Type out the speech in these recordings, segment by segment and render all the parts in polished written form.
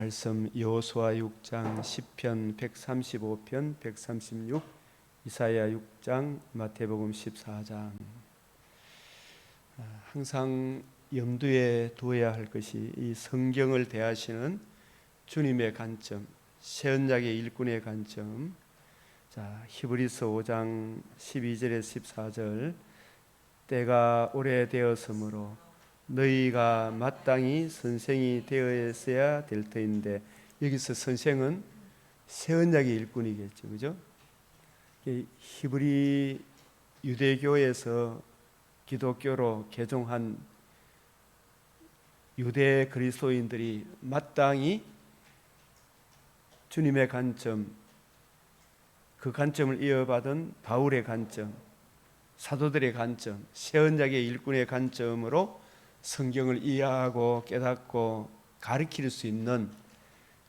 말씀 여호수아 6장, 시편 135편, 136, 이사야 6장, 마태복음 14장. 항상 염두에 두어야 할 것이 이 성경을 대하시는 주님의 관점, 새언약의 일꾼의 관점. 자, 히브리서 5장 12절에서 14절. 때가 오래되었으므로 너희가 마땅히 선생이 되어야 될 터인데, 여기서 선생은 새언약의 일꾼이겠죠, 그죠? 히브리 유대교에서 기독교로 개종한 유대 그리스도인들이 마땅히 주님의 관점, 그 관점을 이어받은 바울의 관점, 사도들의 관점, 새언약의 일꾼의 관점으로 성경을 이해하고 깨닫고 가르칠 수 있는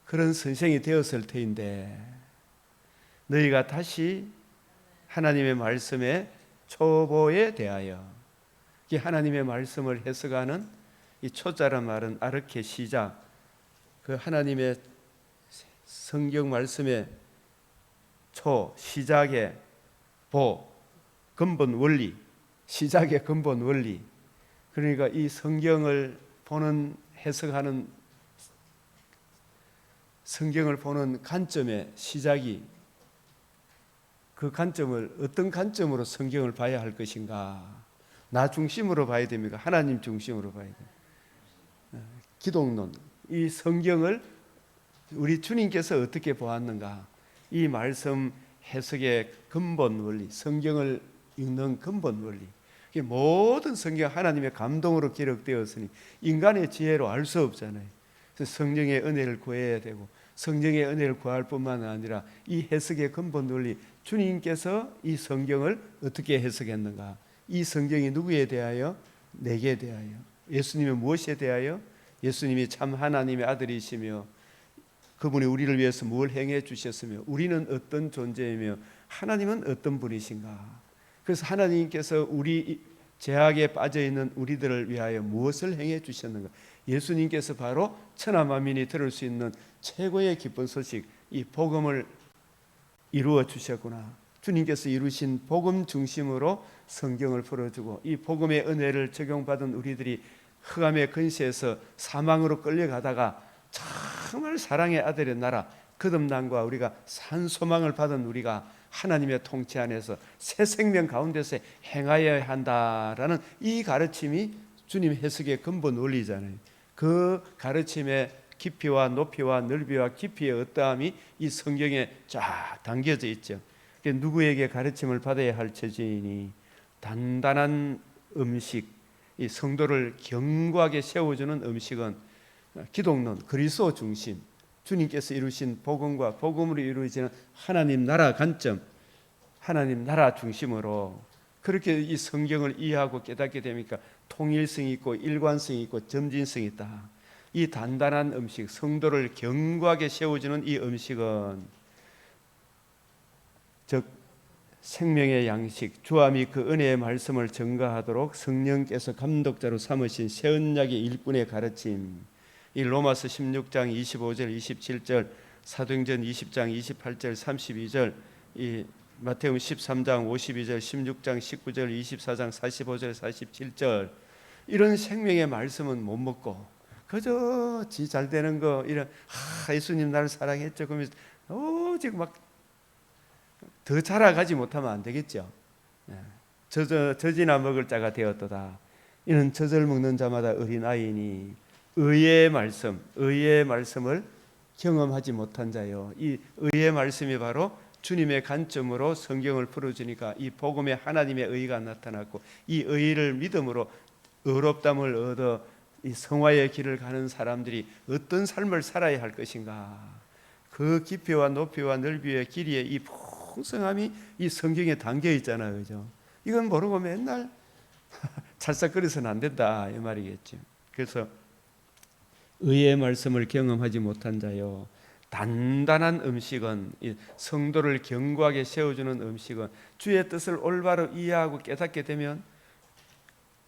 그런 선생이 되었을 터인데, 너희가 다시 하나님의 말씀의 초보에 대하여, 이 하나님의 말씀을 해석하는 이 초자란 말은 아르케 시작, 그 하나님의 성경 말씀의 초, 시작의 보, 근본 원리, 시작의 근본 원리. 그러니까 이 성경을 보는, 해석하는, 성경을 보는 관점의 시작이, 그 관점을 어떤 관점으로 성경을 봐야 할 것인가? 나 중심으로 봐야 됩니까? 하나님 중심으로 봐야 됩니까? 기독론, 이 성경을 우리 주님께서 어떻게 보았는가? 이 말씀 해석의 근본 원리, 성경을 읽는 근본 원리, 모든 성경 하나님의 감동으로 기록되었으니 인간의 지혜로 알 수 없잖아요. 그래서 성령의 은혜를 구해야 되고, 성령의 은혜를 구할 뿐만 아니라 이 해석의 근본 원리, 주님께서 이 성경을 어떻게 해석했는가? 이 성경이 누구에 대하여? 내게 대하여. 예수님이 무엇에 대하여? 예수님이 참 하나님의 아들이시며 그분이 우리를 위해서 뭘 행해 주셨으며 우리는 어떤 존재이며 하나님은 어떤 분이신가? 그래서 하나님께서 우리 죄악에 빠져있는 우리들을 위하여 무엇을 행해 주셨는가? 예수님께서 바로 천하만민이 들을 수 있는 최고의 기쁜 소식, 이 복음을 이루어 주셨구나. 주님께서 이루신 복음 중심으로 성경을 풀어주고, 이 복음의 은혜를 적용받은 우리들이 흑암의 근시에서 사망으로 끌려가다가 정말 사랑의 아들의 나라, 거듭남과 우리가 산 소망을 받은 우리가 하나님의 통치 안에서 새 생명 가운데서 행하여야 한다라는 이 가르침이 주님 해석의 근본 원리잖아요. 그 가르침의 깊이와 높이와 넓이와 깊이의 어떠함이 이 성경에 쫙 담겨져 있죠. 누구에게 가르침을 받아야 할 처지이니 단단한 음식, 이 성도를 견고하게 세워주는 음식은 기독론, 그리스도 중심, 주님께서 이루신 복음과 복음으로 이루어지는 하나님 나라 관점, 하나님 나라 중심으로 그렇게 이 성경을 이해하고 깨닫게 되니까 통일성이 있고 일관성이 있고 점진성이 있다. 이 단단한 음식, 성도를 견고하게 세워주는 이 음식은 즉 생명의 양식, 주함이 그 은혜의 말씀을 증거하도록 성령께서 감독자로 삼으신 새언약의 일꾼의 가르침, 이 로마서 16장 25절 27절, 사도행전 20장 28절 32절, 이 마태복음 13장 52절 16장 19절 24장 45절 47절, 이런 생명의 말씀은 못 먹고 그저 지 잘 되는 거, 이런 예수님 나를 사랑했죠 그러면서 오직 막 더 자라가지 못하면 안 되겠죠. 젖이나 먹을 자가 되었도다. 이는 젖을 먹는 자마다 어린아이니 의의 말씀을 경험하지 못한 자요. 이 의의 말씀이 바로 주님의 관점으로 성경을 풀어주니까 이 복음에 하나님의 의가 나타났고, 이 의를 믿음으로 의롭담을 얻어 이 성화의 길을 가는 사람들이 어떤 삶을 살아야 할 것인가, 그 깊이와 높이와 넓이의 길이의 이 풍성함이 이 성경에 담겨 있잖아요, 그죠? 이건 모르고 맨날 찰싹거려서는 안 된다 이 말이겠죠. 그래서 의의 말씀을 경험하지 못한 자요, 단단한 음식은, 성도를 견고하게 세워주는 음식은, 주의 뜻을 올바로 이해하고 깨닫게 되면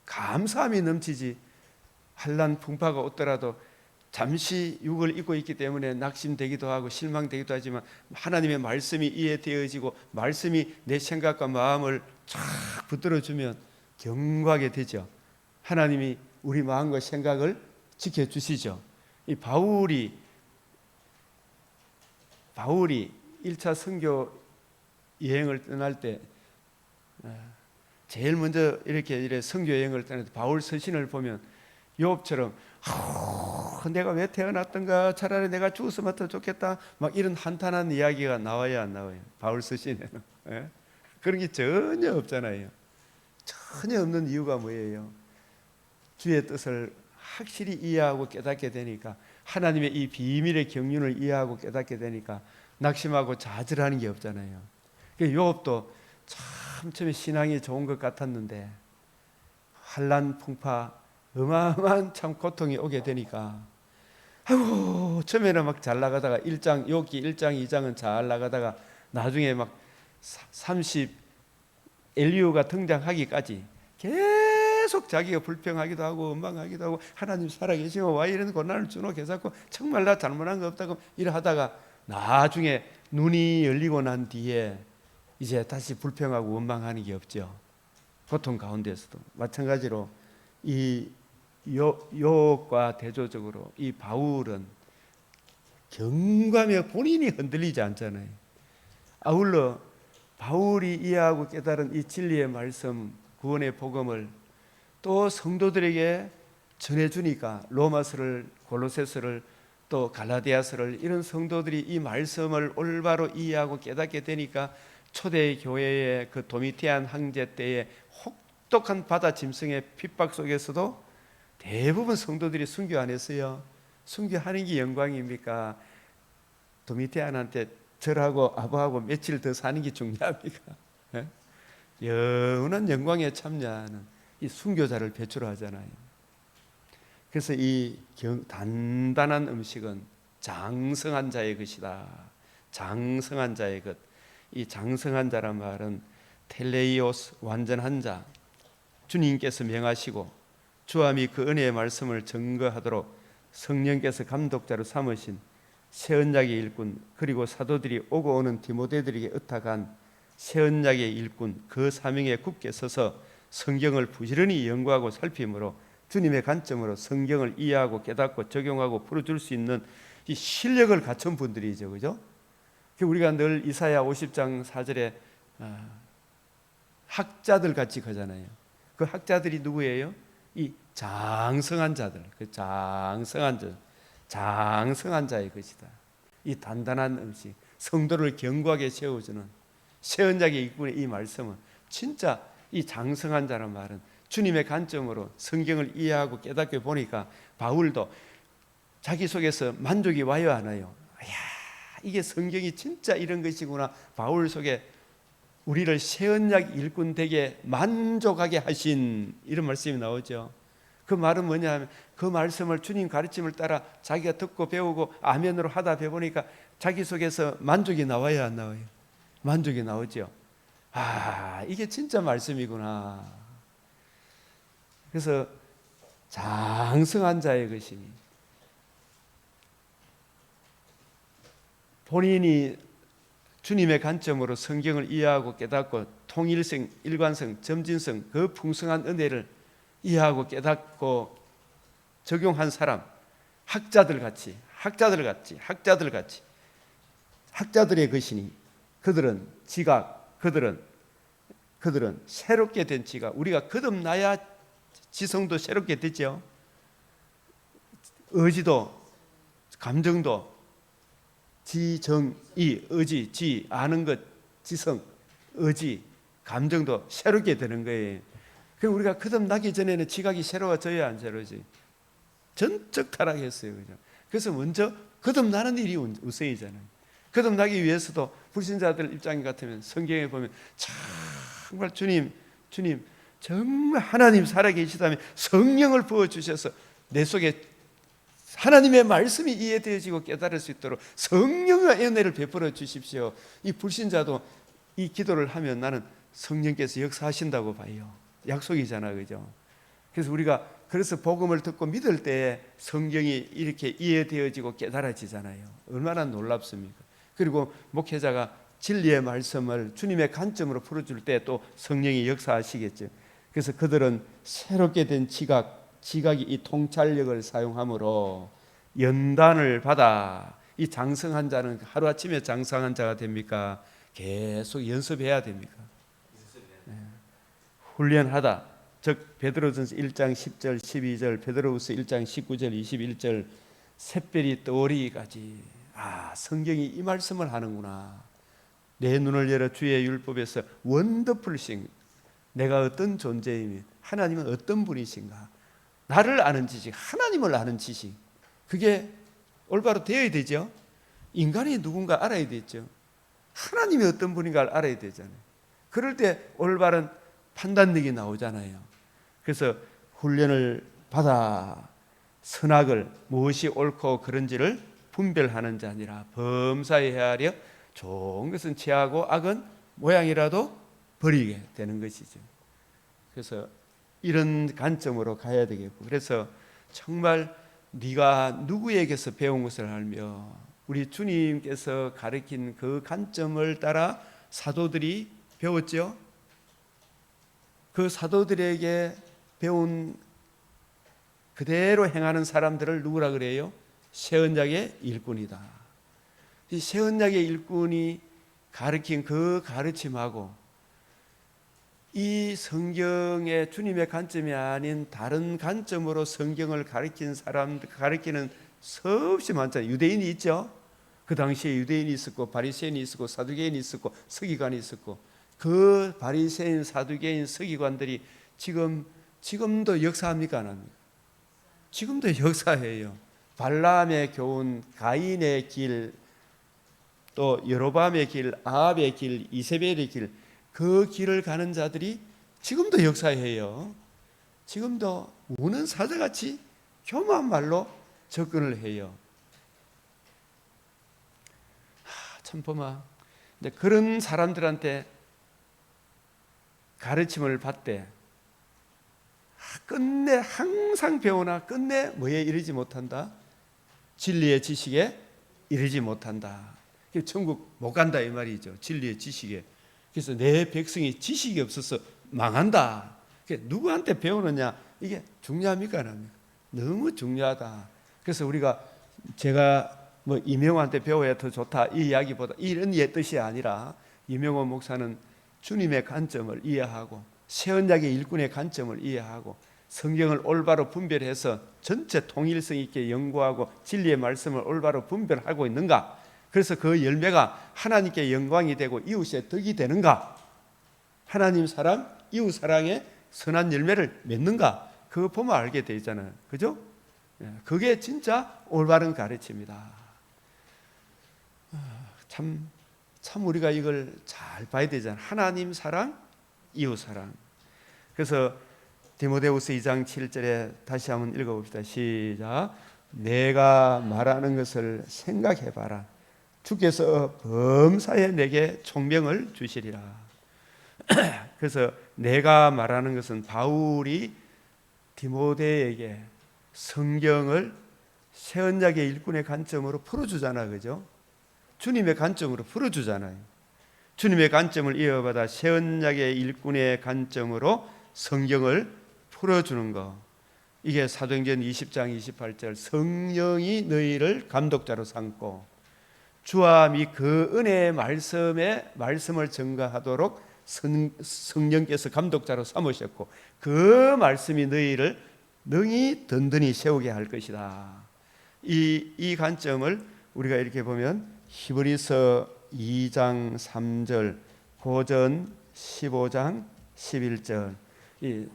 감사함이 넘치지, 환난 풍파가 오더라도 잠시 육을 입고 있기 때문에 낙심되기도 하고 실망되기도 하지만 하나님의 말씀이 이해되어지고 말씀이 내 생각과 마음을 쫙 붙들어주면 견고하게 되죠. 하나님이 우리 마음과 생각을 지켜주시죠. 이 바울이 1차 선교 여행을 떠날 때 제일 먼저 이렇게 선교 여행을 떠날 때 바울 서신을 보면 욥처럼 내가 왜 태어났던가, 차라리 내가 죽었으면 더 좋겠다, 막 이런 한탄한 이야기가 나와야 안 나와요? 바울 서신에는 그런 게 전혀 없잖아요. 전혀 없는 이유가 뭐예요? 주의 뜻을 확실히 이해하고 깨닫게 되니까, 하나님의 이 비밀의 경륜을 이해하고 깨닫게 되니까 낙심하고 좌절하는 게 없잖아요. 욥도 참 처음에 신앙이 좋은 것 같았는데 환난 풍파 어마어마한 참 고통이 오게 되니까 아이고 처음에는 막 잘 나가다가 욥기 1장 2장은 잘 나가다가 나중에 막 30 엘리후가 등장하기까지 계속 자기가 불평하기도 하고 원망하기도 하고 하나님 살아계시고 와 이런 고난을 주노 계속 정말 나 잘못한 거 없다고 이러하다가 나중에 눈이 열리고 난 뒤에 이제 다시 불평하고 원망하는 게 없죠. 고통 가운데서도 마찬가지로 이 욥과 대조적으로 이 바울은 경과하며 본인이 흔들리지 않잖아요. 아울러 바울이 이해하고 깨달은 이 진리의 말씀, 구원의 복음을 또 성도들에게 전해주니까 로마서를, 골로새서를, 또 갈라디아서를 이런 성도들이 이 말씀을 올바로 이해하고 깨닫게 되니까 초대 교회의 그 도미티안 황제 때의 혹독한 바다 짐승의 핍박 속에서도 대부분 성도들이 순교 안 했어요. 순교하는 게 영광입니까? 도미티안한테 절하고 아부하고 며칠 더 사는 게 중요합니까? 영원한 영광에 참여하는 이 순교자를 배출하잖아요. 그래서 이 단단한 음식은 장성한 자의 것이다. 장성한 자의 것. 이 장성한 자란 말은 텔레이오스, 완전한 자, 주님께서 명하시고 주함이 그 은혜의 말씀을 증거하도록 성령께서 감독자로 삼으신 새 언약의 일꾼, 그리고 사도들이 오고 오는 디모데들에게 의탁한 새 언약의 일꾼, 그 사명에 굳게 서서 성경을 부지런히 연구하고 살핌으로 주님의 관점으로 성경을 이해하고 깨닫고 적용하고 풀어줄 수 있는 이 실력을 갖춘 분들이죠. 그죠? 우리가 늘 이사야 50장 4절에 학자들 같이 가잖아요. 그 학자들이 누구예요? 이 장성한 자들, 그 장성한 자의 것이다. 이 단단한 음식, 성도를 견고하게 세워주는 새 언약의 일꾼의 이 말씀은 진짜 이 장성한 자란 말은 주님의 관점으로 성경을 이해하고 깨닫게 보니까 바울도 자기 속에서 만족이 와요, 안 와요? 이게 성경이 진짜 이런 것이구나. 바울 속에 우리를 새 언약 일꾼 되게 만족하게 하신 이런 말씀이 나오죠. 그 말은 뭐냐 하면 그 말씀을 주님 가르침을 따라 자기가 듣고 배우고 아멘으로 하다 배우니까 자기 속에서 만족이 나와요, 안 나와요? 만족이 나오죠. 이게 진짜 말씀이구나. 그래서 장성한 자의 것이니 본인이 주님의 관점으로 성경을 이해하고 깨닫고 통일성, 일관성, 점진성, 그 풍성한 은혜를 이해하고 깨닫고 적용한 사람, 학자들의 것이니 그들은 지각, 그들은 새롭게 된 지각, 우리가 거듭나야 지성도 새롭게 되죠. 의지도, 감정도, 지정이, 의지, 지, 아는 것, 지성, 의지, 감정도 새롭게 되는 거예요. 그럼 우리가 거듭나기 전에는 지각이 새로워져야 안 새로워지? 전적 타락했어요. 그죠? 그래서 먼저 거듭나는 일이 우선이잖아요. 거듭나기 위해서도 불신자들 입장 같으면 성경에 보면 정말 주님 정말 하나님 살아계시다면 성령을 부어주셔서 내 속에 하나님의 말씀이 이해되어지고 깨달을 수 있도록 성령의 은혜를 베풀어 주십시오. 이 불신자도 이 기도를 하면 나는 성령께서 역사하신다고 봐요. 약속이잖아, 그죠? 그래서 우리가 그래서 복음을 듣고 믿을 때 성경이 이렇게 이해되어지고 깨달아지잖아요. 얼마나 놀랍습니까? 그리고 목회자가 진리의 말씀을 주님의 관점으로 풀어줄 때 또 성령이 역사하시겠죠. 그래서 그들은 새롭게 된 지각이 이 통찰력을 사용함으로 연단을 받아, 이 장성한 자는 하루아침에 장성한 자가 됩니까? 계속 연습해야 됩니까? 훈련하다. 즉 베드로전서 1장 10절 12절, 베드로후서 1장 19절 21절, 샛별이 떠오르기까지 성경이 이 말씀을 하는구나. 내 눈을 열어 주의 율법에서 원더풀싱, 내가 어떤 존재이며 하나님은 어떤 분이신가, 나를 아는 지식, 하나님을 아는 지식, 그게 올바로 되어야 되죠. 인간이 누군가 알아야 되죠. 하나님이 어떤 분인가를 알아야 되잖아요. 그럴 때 올바른 판단력이 나오잖아요. 그래서 훈련을 받아 선악을, 무엇이 옳고 그른지를 분별하는 자니라. 범사에 헤아려 좋은 것은 취하고 악은 모양이라도 버리게 되는 것이죠. 그래서 이런 관점으로 가야 되겠고, 그래서 정말 네가 누구에게서 배운 것을 알며 우리 주님께서 가르친 그 관점을 따라 사도들이 배웠죠. 그 사도들에게 배운 그대로 행하는 사람들을 누구라 그래요? 새 언약의 일꾼이다. 이 새 언약의 일꾼이 가르친 그 가르침하고 이 성경의 주님의 관점이 아닌 다른 관점으로 성경을 가르친 사람들, 가르치는 수없이 많잖아요. 유대인이 있죠. 그 당시에 유대인이 있었고 바리새인이 있었고 사두개인이 있었고 서기관이 있었고, 그 바리새인, 사두개인, 서기관들이 지금도 역사합니까, 안 합니까? 지금도 역사해요. 발람의 교훈, 가인의 길, 또 여로밤의 길, 아합의 길, 이세벨의 길, 그 길을 가는 자들이 지금도 역사해요. 지금도 우는 사자같이 교묘한 말로 접근을 해요. 참범아. 근데 그런 사람들한테 가르침을 받되 끝내 항상 배우나 끝내 뭐에 이르지 못한다? 진리의 지식에 이르지 못한다. 천국 못 간다 이 말이죠. 진리의 지식에. 그래서 내 백성이 지식이 없어서 망한다. 누구한테 배우느냐, 이게 중요합니까, 안 합니까? 너무 중요하다. 그래서 제가 뭐 이명호한테 배워야 더 좋다 이 이야기보다 이런 뜻이 아니라, 이명호 목사는 주님의 관점을 이해하고 새 언약의 일꾼의 관점을 이해하고 성경을 올바로 분별해서 전체 통일성 있게 연구하고 진리의 말씀을 올바로 분별하고 있는가? 그래서 그 열매가 하나님께 영광이 되고 이웃의 덕이 되는가? 하나님 사랑, 이웃 사랑의 선한 열매를 맺는가? 그거 보면 알게 되잖아요. 그죠? 그게 진짜 올바른 가르침이다. 참 우리가 이걸 잘 봐야 되잖아요. 하나님 사랑, 이웃 사랑. 그래서 디모데후서 2장 7절에 다시 한번 읽어봅시다. 시작. 내가 말하는 것을 생각해봐라. 주께서 범사에 내게 총명을 주시리라. 그래서 내가 말하는 것은 바울이 디모데에게 성경을 새 언약의 일꾼의 관점으로 풀어주잖아, 그죠? 주님의 관점으로 풀어주잖아요. 주님의 관점을 이어받아 새 언약의 일꾼의 관점으로 성경을 풀어주는 거. 이게 사도행전 20장 28절, 성령이 너희를 감독자로 삼고 주와 및 그 은혜의 말씀을 증거하도록 성령께서 감독자로 삼으셨고, 그 말씀이 너희를 능히 든든히 세우게 할 것이다. 이 관점을 우리가 이렇게 보면 히브리서 2장 3절, 고전 15장 11절,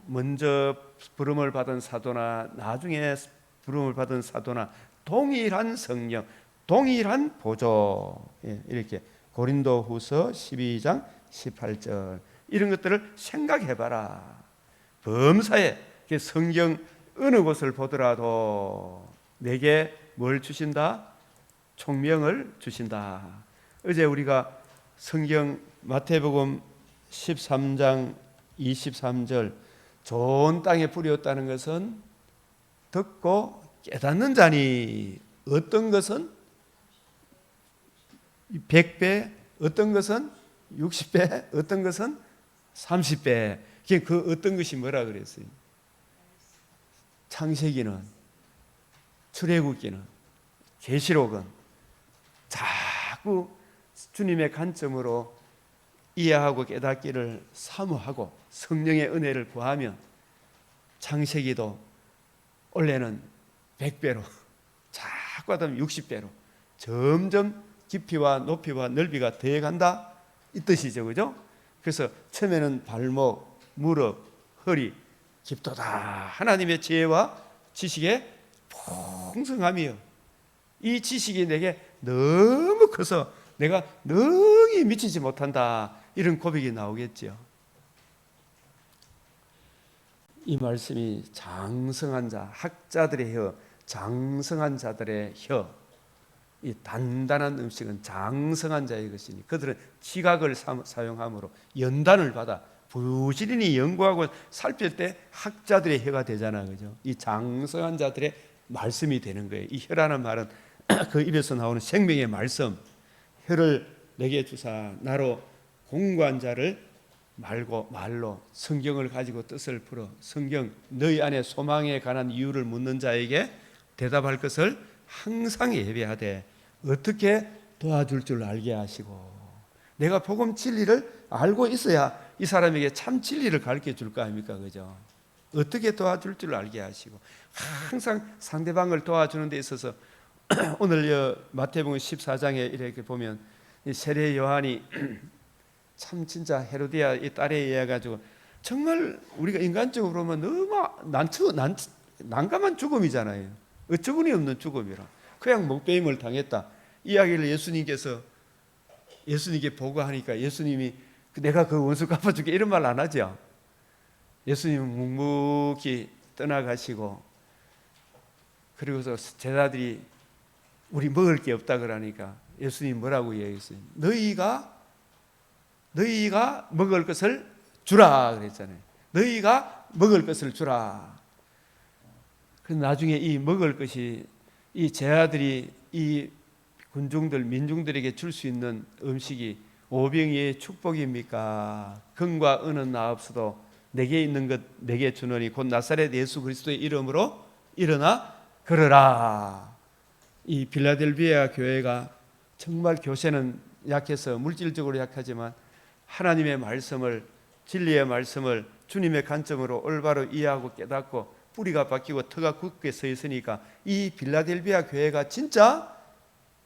먼저 부름을 받은 사도나 나중에 부름을 받은 사도나 동일한 성령, 동일한 보조, 이렇게 고린도후서 12장 18절, 이런 것들을 생각해봐라. 범사에 성경 어느 곳을 보더라도 내게 뭘 주신다? 총명을 주신다. 어제 우리가 성경 마태복음 13장 23절, 좋은 땅에 뿌렸다는 것은 듣고 깨닫는 자니 어떤 것은 100배, 어떤 것은 60배, 어떤 것은 30배. 그 어떤 것이 뭐라 그랬어요? 창세기는, 출애굽기는, 계시록은 자꾸 주님의 관점으로 이해하고 깨닫기를 사모하고 성령의 은혜를 구하면 창세기도 원래는 100배로 자꾸 하다 보면 60배로 점점 깊이와 높이와 넓이가 더해간다 이 뜻이죠. 그죠? 그래서 처음에는 발목, 무릎, 허리, 깊도다. 하나님의 지혜와 지식의 풍성함이요. 이 지식이 내게 너무 커서 내가 능히 미치지 못한다. 이런 고백이 나오겠죠. 이 말씀이 장성한 자, 학자들의 혀, 장성한 자들의 혀, 이 단단한 음식은 장성한 자의 것이니 그들은 지각을 사용함으로 연단을 받아 부지런히 연구하고 살필 때 학자들의 혀가 되잖아, 그죠? 이 장성한 자들의 말씀이 되는 거예요. 이 혀라는 말은 그 입에서 나오는 생명의 말씀, 혀를 내게 주사 나로 공고한 자를 말로 성경을 가지고 뜻을 풀어 성경 너희 안에 소망에 관한 이유를 묻는 자에게 대답할 것을 항상 예배하되 어떻게 도와줄 줄 알게 하시고 내가 복음 진리를 알고 있어야 이 사람에게 참 진리를 가르쳐 줄 거 아닙니까? 그죠? 어떻게 도와줄 줄 알게 하시고 항상 상대방을 도와주는 데 있어서 오늘 마태복음 14장에 이렇게 보면 이 세례 요한이 참 진짜 헤로디아 이 딸에 의해 가지고 정말 우리가 인간적으로 보면 너무 난감한 죽음이잖아요. 어처구니 없는 죽음이라 그냥 목배임을 당했다. 이야기를 예수님께 보고하니까 예수님이 내가 그 원수 갚아줄게 이런 말 안 하죠. 예수님은 묵묵히 떠나가시고 그리고서 제자들이 우리 먹을 게 없다 그러니까 예수님 뭐라고 얘기했어요? 너희가 먹을 것을 주라 그랬잖아요. 너희가 먹을 것을 주라. 그래서 나중에 이 먹을 것이 이 제자들이 이 군중들 민중들에게 줄 수 있는 음식이 오병이의 축복입니까? 금과 은은 나 없어도 내게 있는 것 내게 주노니 곧 나사렛 예수 그리스도의 이름으로 일어나 걸으라. 이 빌라델비아 교회가 정말 교세는 약해서 물질적으로 약하지만 하나님의 말씀을 진리의 말씀을 주님의 관점으로 올바로 이해하고 깨닫고 뿌리가 박히고 터가 굳게 서 있으니까 이 빌라델비아 교회가 진짜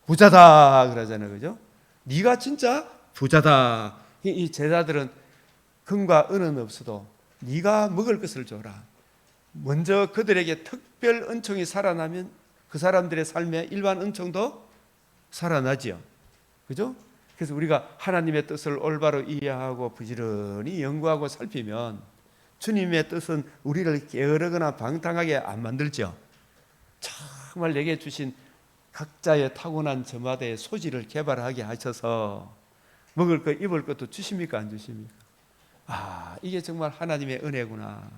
부자다 그러잖아요. 그죠? 네가 진짜 부자다. 이 제자들은 금과 은은 없어도 네가 먹을 것을 줘라. 먼저 그들에게 특별 은총이 살아나면 그 사람들의 삶에 일반 은총도 살아나지요. 그죠? 그래서 우리가 하나님의 뜻을 올바로 이해하고 부지런히 연구하고 살피면 주님의 뜻은 우리를 게으르거나 방탕하게 안 만들죠. 정말 내게 주신 각자의 타고난 저마다의 소질을 개발하게 하셔서 먹을 것, 입을 것도 주십니까? 안 주십니까? 아, 이게 정말 하나님의 은혜구나.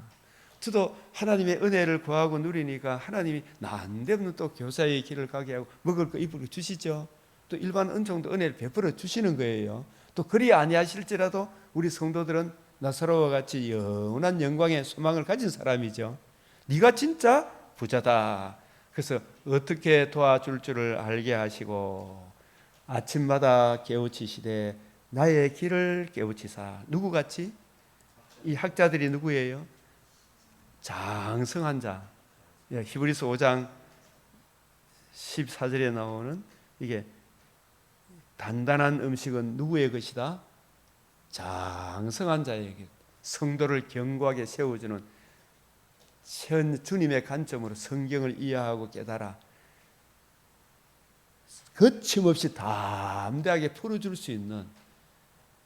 저도 하나님의 은혜를 구하고 누리니까 하나님이 난데없는 또 교사의 길을 가게 하고 먹을 거, 입을 거 주시죠. 또 일반 은총도 은혜를 베풀어 주시는 거예요. 또 그리 아니하실지라도 우리 성도들은 나사로와 같이 영원한 영광의 소망을 가진 사람이죠. 네가 진짜 부자다. 그래서 어떻게 도와줄 줄을 알게 하시고 아침마다 깨우치시되 나의 길을 깨우치사. 누구같이? 이 학자들이 누구예요? 장성한 자. 히브리서 5장 14절에 나오는 이게 단단한 음식은 누구의 것이다? 장성한 자에게 성도를 견고하게 세워주는 주님의 관점으로 성경을 이해하고 깨달아 거침없이 담대하게 풀어줄 수 있는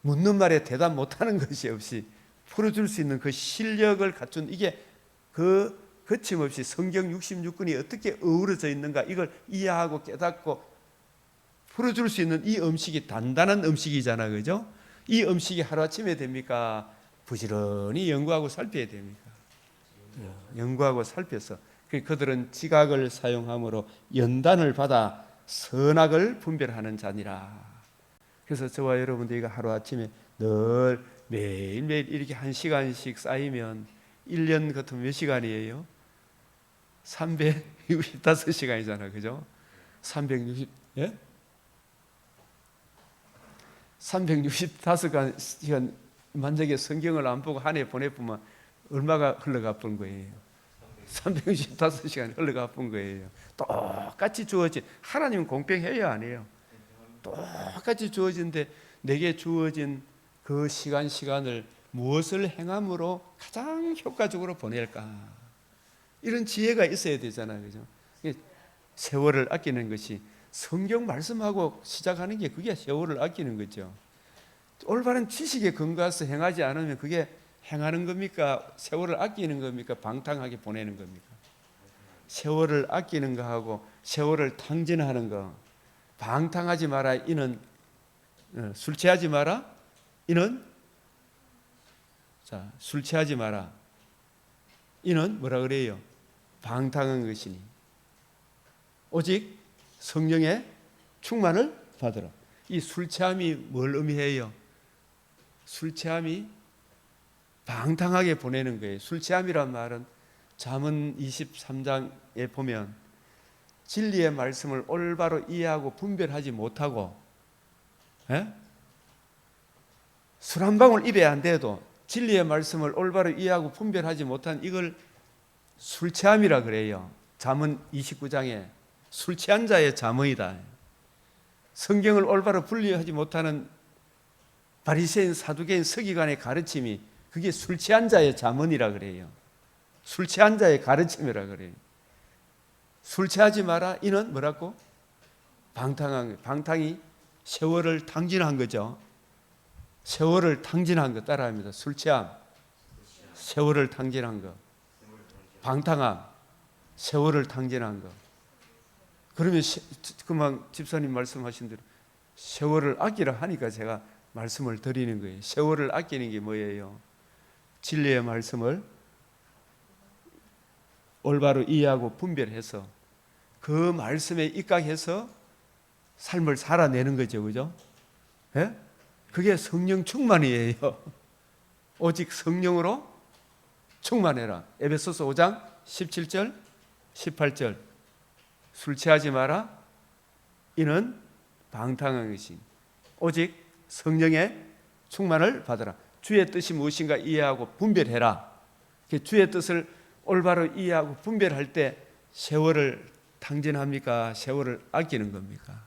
묻는 말에 대답 못하는 것이 없이 풀어줄 수 있는 그 실력을 갖춘 이게 그 거침없이 성경 66권이 어떻게 어우러져 있는가 이걸 이해하고 깨닫고 풀어줄 수 있는 이 음식이 단단한 음식이잖아, 그죠? 이 음식이 하루아침에 됩니까? 부지런히 연구하고 살펴야 됩니까? 연구하고 살펴서 그들은 지각을 사용함으로 연단을 받아 선악을 분별하는 자니라. 그래서 저와 여러분들이 하루아침에 늘 매일매일 이렇게 1시간씩 쌓이면 1년 같으면 몇 시간이에요? 365시간이잖아, 그죠? 360, 예? 365시간 만약에 성경을 안 보고 한 해 보내보면 얼마가 흘러가 본 거예요? 365시간 흘러가 본 거예요. 똑같이 주어진, 하나님은 공평해요, 안 해요? 똑같이 주어진데 내게 주어진 그 시간을 무엇을 행함으로 가장 효과적으로 보낼까? 이런 지혜가 있어야 되잖아요, 그죠? 세월을 아끼는 것이 성경 말씀하고 시작하는 게 그게 세월을 아끼는 거죠. 올바른 지식에 근거해서 행하지 않으면 그게 행하는 겁니까? 세월을 아끼는 겁니까? 방탕하게 보내는 겁니까? 세월을 아끼는 거하고 세월을 탕진하는 거. 방탕하지 마라. 이는 술 취하지 마라. 이는 술 취하지 마라. 이는 뭐라 그래요? 방탕한 것이니 오직 성령의 충만을 받으라. 이 술 취함이 뭘 의미해요? 술 취함이 방탕하게 보내는 거예요. 술 취함이란 말은 잠언 23장에 보면 진리의 말씀을 올바로 이해하고 분별하지 못하고 술 한 방울 입에 안 대도 진리의 말씀을 올바로 이해하고 분별하지 못한 이걸 술 취함이라 그래요. 잠언 29장에 술 취한 자의 잠언이다. 성경을 올바로 분리하지 못하는 바리새인, 사두개인, 서기관의 가르침이 그게 술 취한 자의 잠언이라 그래요. 술 취한 자의 가르침이라 그래요. 술 취하지 마라. 이는 뭐라고? 방탕이 세월을 탕진한 거죠. 세월을 탕진한 거 따라합니다. 술 취함, 세월을 탕진한 거. 방탕함, 세월을 탕진한 거. 그러면 그만 집사님 말씀하신 대로 세월을 아끼라 하니까 제가 말씀을 드리는 거예요. 세월을 아끼는 게 뭐예요? 진리의 말씀을 올바로 이해하고 분별해서 그 말씀에 입각해서 삶을 살아내는 거죠, 그죠? 예? 그게 성령 충만이에요. 오직 성령으로 충만해라. 에베소서 5장 17절, 18절. 술 취하지 마라. 이는 방탕한 것이 오직 성령의 충만을 받으라. 주의 뜻이 무엇인가 이해하고 분별해라. 주의 뜻을 올바로 이해하고 분별할 때 세월을 탕진합니까? 세월을 아끼는 겁니까?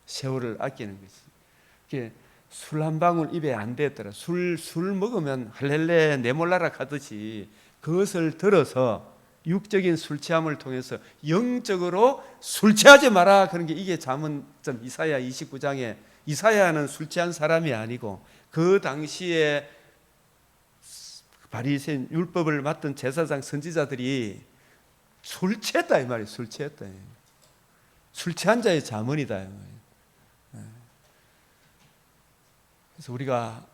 세월을 아끼는 것이. 술 한 방울 입에 안 대더라. 술 먹으면 할렐레 내몰라라 하듯이 그것을 들어서 육적인 술 취함을 통해서 영적으로 술 취하지 마라. 그런 게 이게 잠언 이사야 29장에 이사야는 술 취한 사람이 아니고 그 당시에 바리새인 율법을 맡은 제사장 선지자들이 술 취했다 이 말이에요. 술 취했다. 술 취한 자의 잠언이다 이 말이에요. 그래서 우리가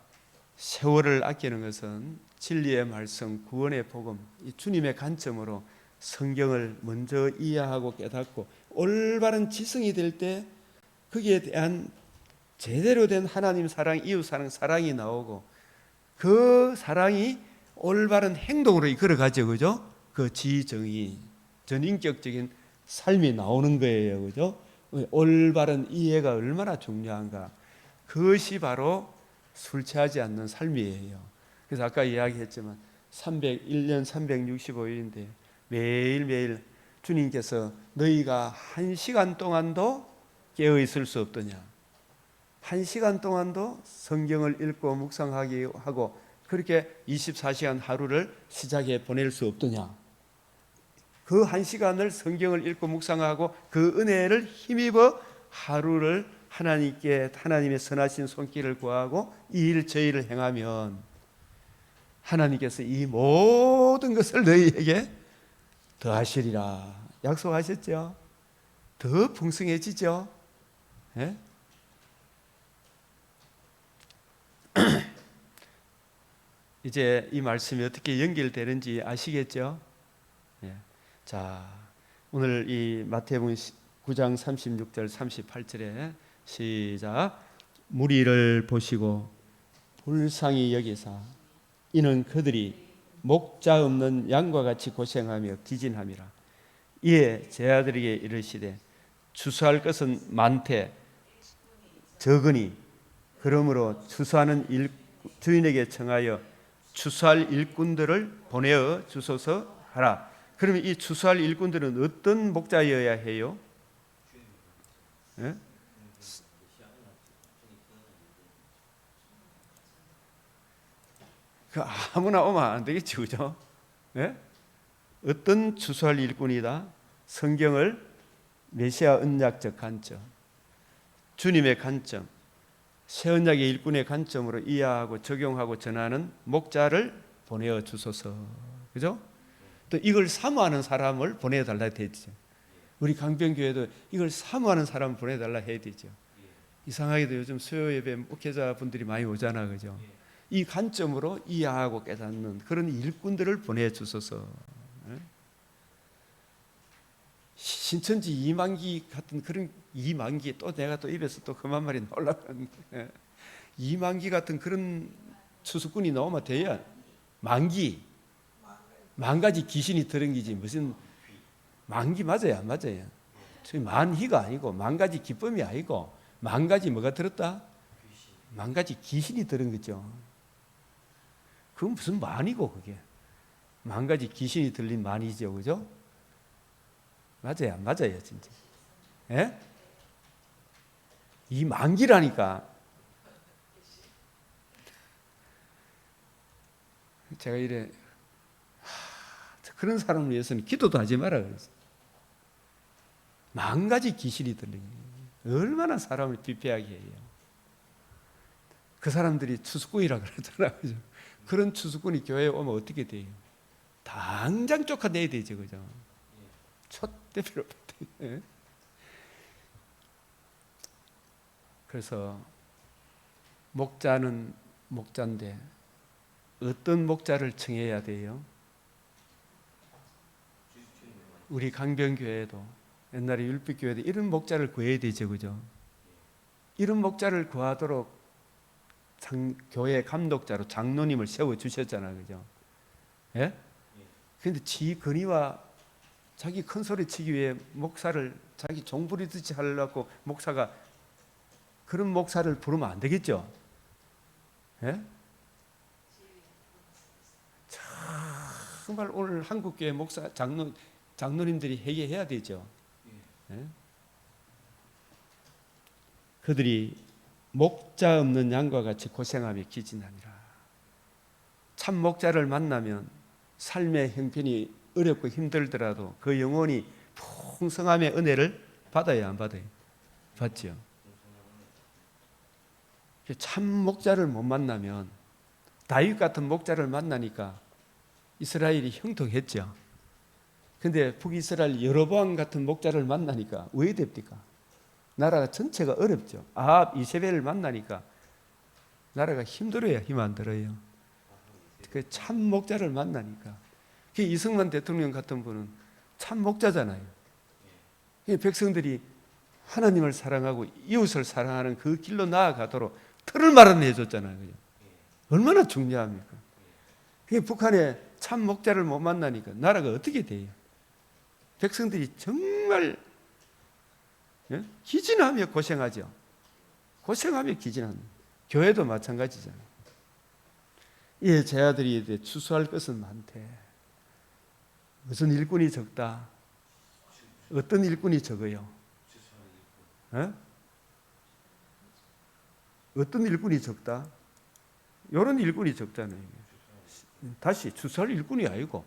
세월을 아끼는 것은 진리의 말씀, 구원의 복음, 이 주님의 관점으로 성경을 먼저 이해하고 깨닫고 올바른 지성이 될 때 거기에 대한 제대로 된 하나님 사랑, 이웃 사랑, 사랑이 나오고 그 사랑이 올바른 행동으로 이끌어가죠, 그죠? 그 지정의, 전인격적인 삶이 나오는 거예요, 그죠? 올바른 이해가 얼마나 중요한가. 그것이 바로 술 취하지 않는 삶이에요. 그래서 아까 이야기했지만 1년 365일인데 매일매일 주님께서 너희가 1시간 동안도 깨어 있을 수 없더냐. 1시간 동안도 성경을 읽고 묵상하게 하고 그렇게 24시간 하루를 시작해 보낼 수 없더냐. 그 1시간을 성경을 읽고 묵상하고 그 은혜를 힘입어 하루를 하나님께 하나님의 선하신 손길을 구하고 이 일 저 일을 행하면 하나님께서 이 모든 것을 너희에게 더하시리라 약속하셨죠. 더 풍성해지죠. 예? 이제 이 말씀이 어떻게 연결되는지 아시겠죠? 예. 자, 오늘 이 마태복음 9장 36절 38절에 시작. 무리를 보시고 불쌍히 여기사 이는 그들이 목자 없는 양과 같이 고생하며 기진함이라. 이에 제 아들에게 이르시되 추수할 것은 많되 적으니 그러므로 추수하는 주인에게 청하여 추수할 일꾼들을 보내어 주소서 하라. 그러면 이 추수할 일꾼들은 어떤 목자여야 해요? 예? 그 아무나 오면 안 되겠지, 그죠? 예? 어떤 추수할 일꾼이다? 성경을 메시아 언약적 관점, 주님의 관점, 새 언약의 일꾼의 관점으로 이해하고 적용하고 전하는 목자를 보내어 주소서. 그죠? 또 이걸 사모하는 사람을 보내달라 해야 되죠. 우리 강변교회도 이걸 사모하는 사람을 보내달라 해야 되죠. 이상하게도 요즘 수요 예배 목회자분들이 많이 오잖아, 그죠? 이 관점으로 이해하고 깨닫는 그런 일꾼들을 보내주소서. 신천지 이만기 같은 그런 이만기, 또 내가 또 입에서 또 그만 말이 나오려는데, 이만기 같은 그런 추수꾼이 나오면 돼야 만 가지 귀신이 들은기지 무슨 만기 맞아요, 안 맞아요? 만희가 아니고 만 가지 기쁨이 아니고 만 가지 뭐가 들었다? 만 가지 귀신이 들은 거죠. 그건 무슨 만이고 그게 만 가지 귀신이 들린 만이죠, 그죠? 맞아요, 안 맞아요, 진짜? 예? 이 만기라니까. 제가 이래 그런 사람을 위해서는 기도도 하지 마라 그랬어요. 만 가지 귀신이 들린 얼마나 사람을 비폐하게 해요. 그 사람들이 추수꾼이라 그러잖아요, 그죠? 그런 추수꾼이 교회에 오면 어떻게 돼요? 당장 쫓아내야 되죠, 그죠? 첫 대표로. 그래서 목자는 목자인데 어떤 목자를 청해야 돼요? 우리 강변교회도 옛날에 율빛교회도 이런 목자를 구해야 되죠, 그죠? 이런 목자를 구하도록 교회 감독자로 장로님을 세워주셨잖아요, 그죠? 예? 그런데 지 근위와 자기 큰 소리 치기 위해 목사를 자기 종부리듯이 하려고 목사가 그런 목사를 부르면 안 되겠죠? 예? 정말 오늘 한국교회 목사 장로님들이 회개해야 되죠. 예? 그들이 목자 없는 양과 같이 고생하며 기진하니라. 참 목자를 만나면 삶의 형편이 어렵고 힘들더라도 그 영혼이 풍성함의 은혜를 받아야 안 받아요? 받죠. 참 목자를 못 만나면 다윗 같은 목자를 만나니까 이스라엘이 형통했죠. 근데 북이스라엘 여로보암 같은 목자를 만나니까 왜 됩니까? 나라가 전체가 어렵죠. 아합, 이세벨을 만나니까 나라가 힘들어야 힘 안 들어요. 그 참 목자를 만나니까. 이승만 대통령 같은 분은 참 목자잖아요. 백성들이 하나님을 사랑하고 이웃을 사랑하는 그 길로 나아가도록 틀을 마련해 줬잖아요. 그죠? 얼마나 중요합니까? 북한에 참 목자를 못 만나니까 나라가 어떻게 돼요? 백성들이 정말 기진하며 고생하죠. 고생하며 기진합니다. 교회도 마찬가지잖아요. 예, 제 아들이 추수할 것은 많대. 무슨 일꾼이 적다? 어떤 일꾼이 적어요? 에? 어떤 일꾼이 적다? 이런 일꾼이 적잖아요. 다시 추수할 일꾼이 아니고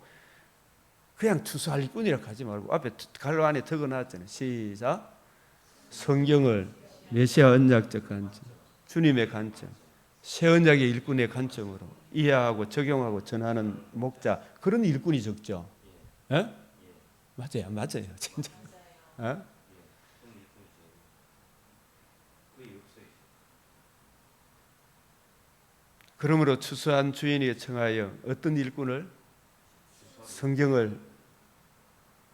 그냥 추수할 일꾼이라 하지 말고 앞에 갈로 안에 적어놨잖아요. 시작. 성경을 메시아 언약적 관점, 주님의 관점, 새 언약의 일꾼의 관점으로 이해하고 적용하고 전하는 목자, 그런 일꾼이 적죠. 에? 맞아요, 맞아요, 진짜. 에? 그러므로 추수한 주인에게 청하여 어떤 일꾼을? 성경을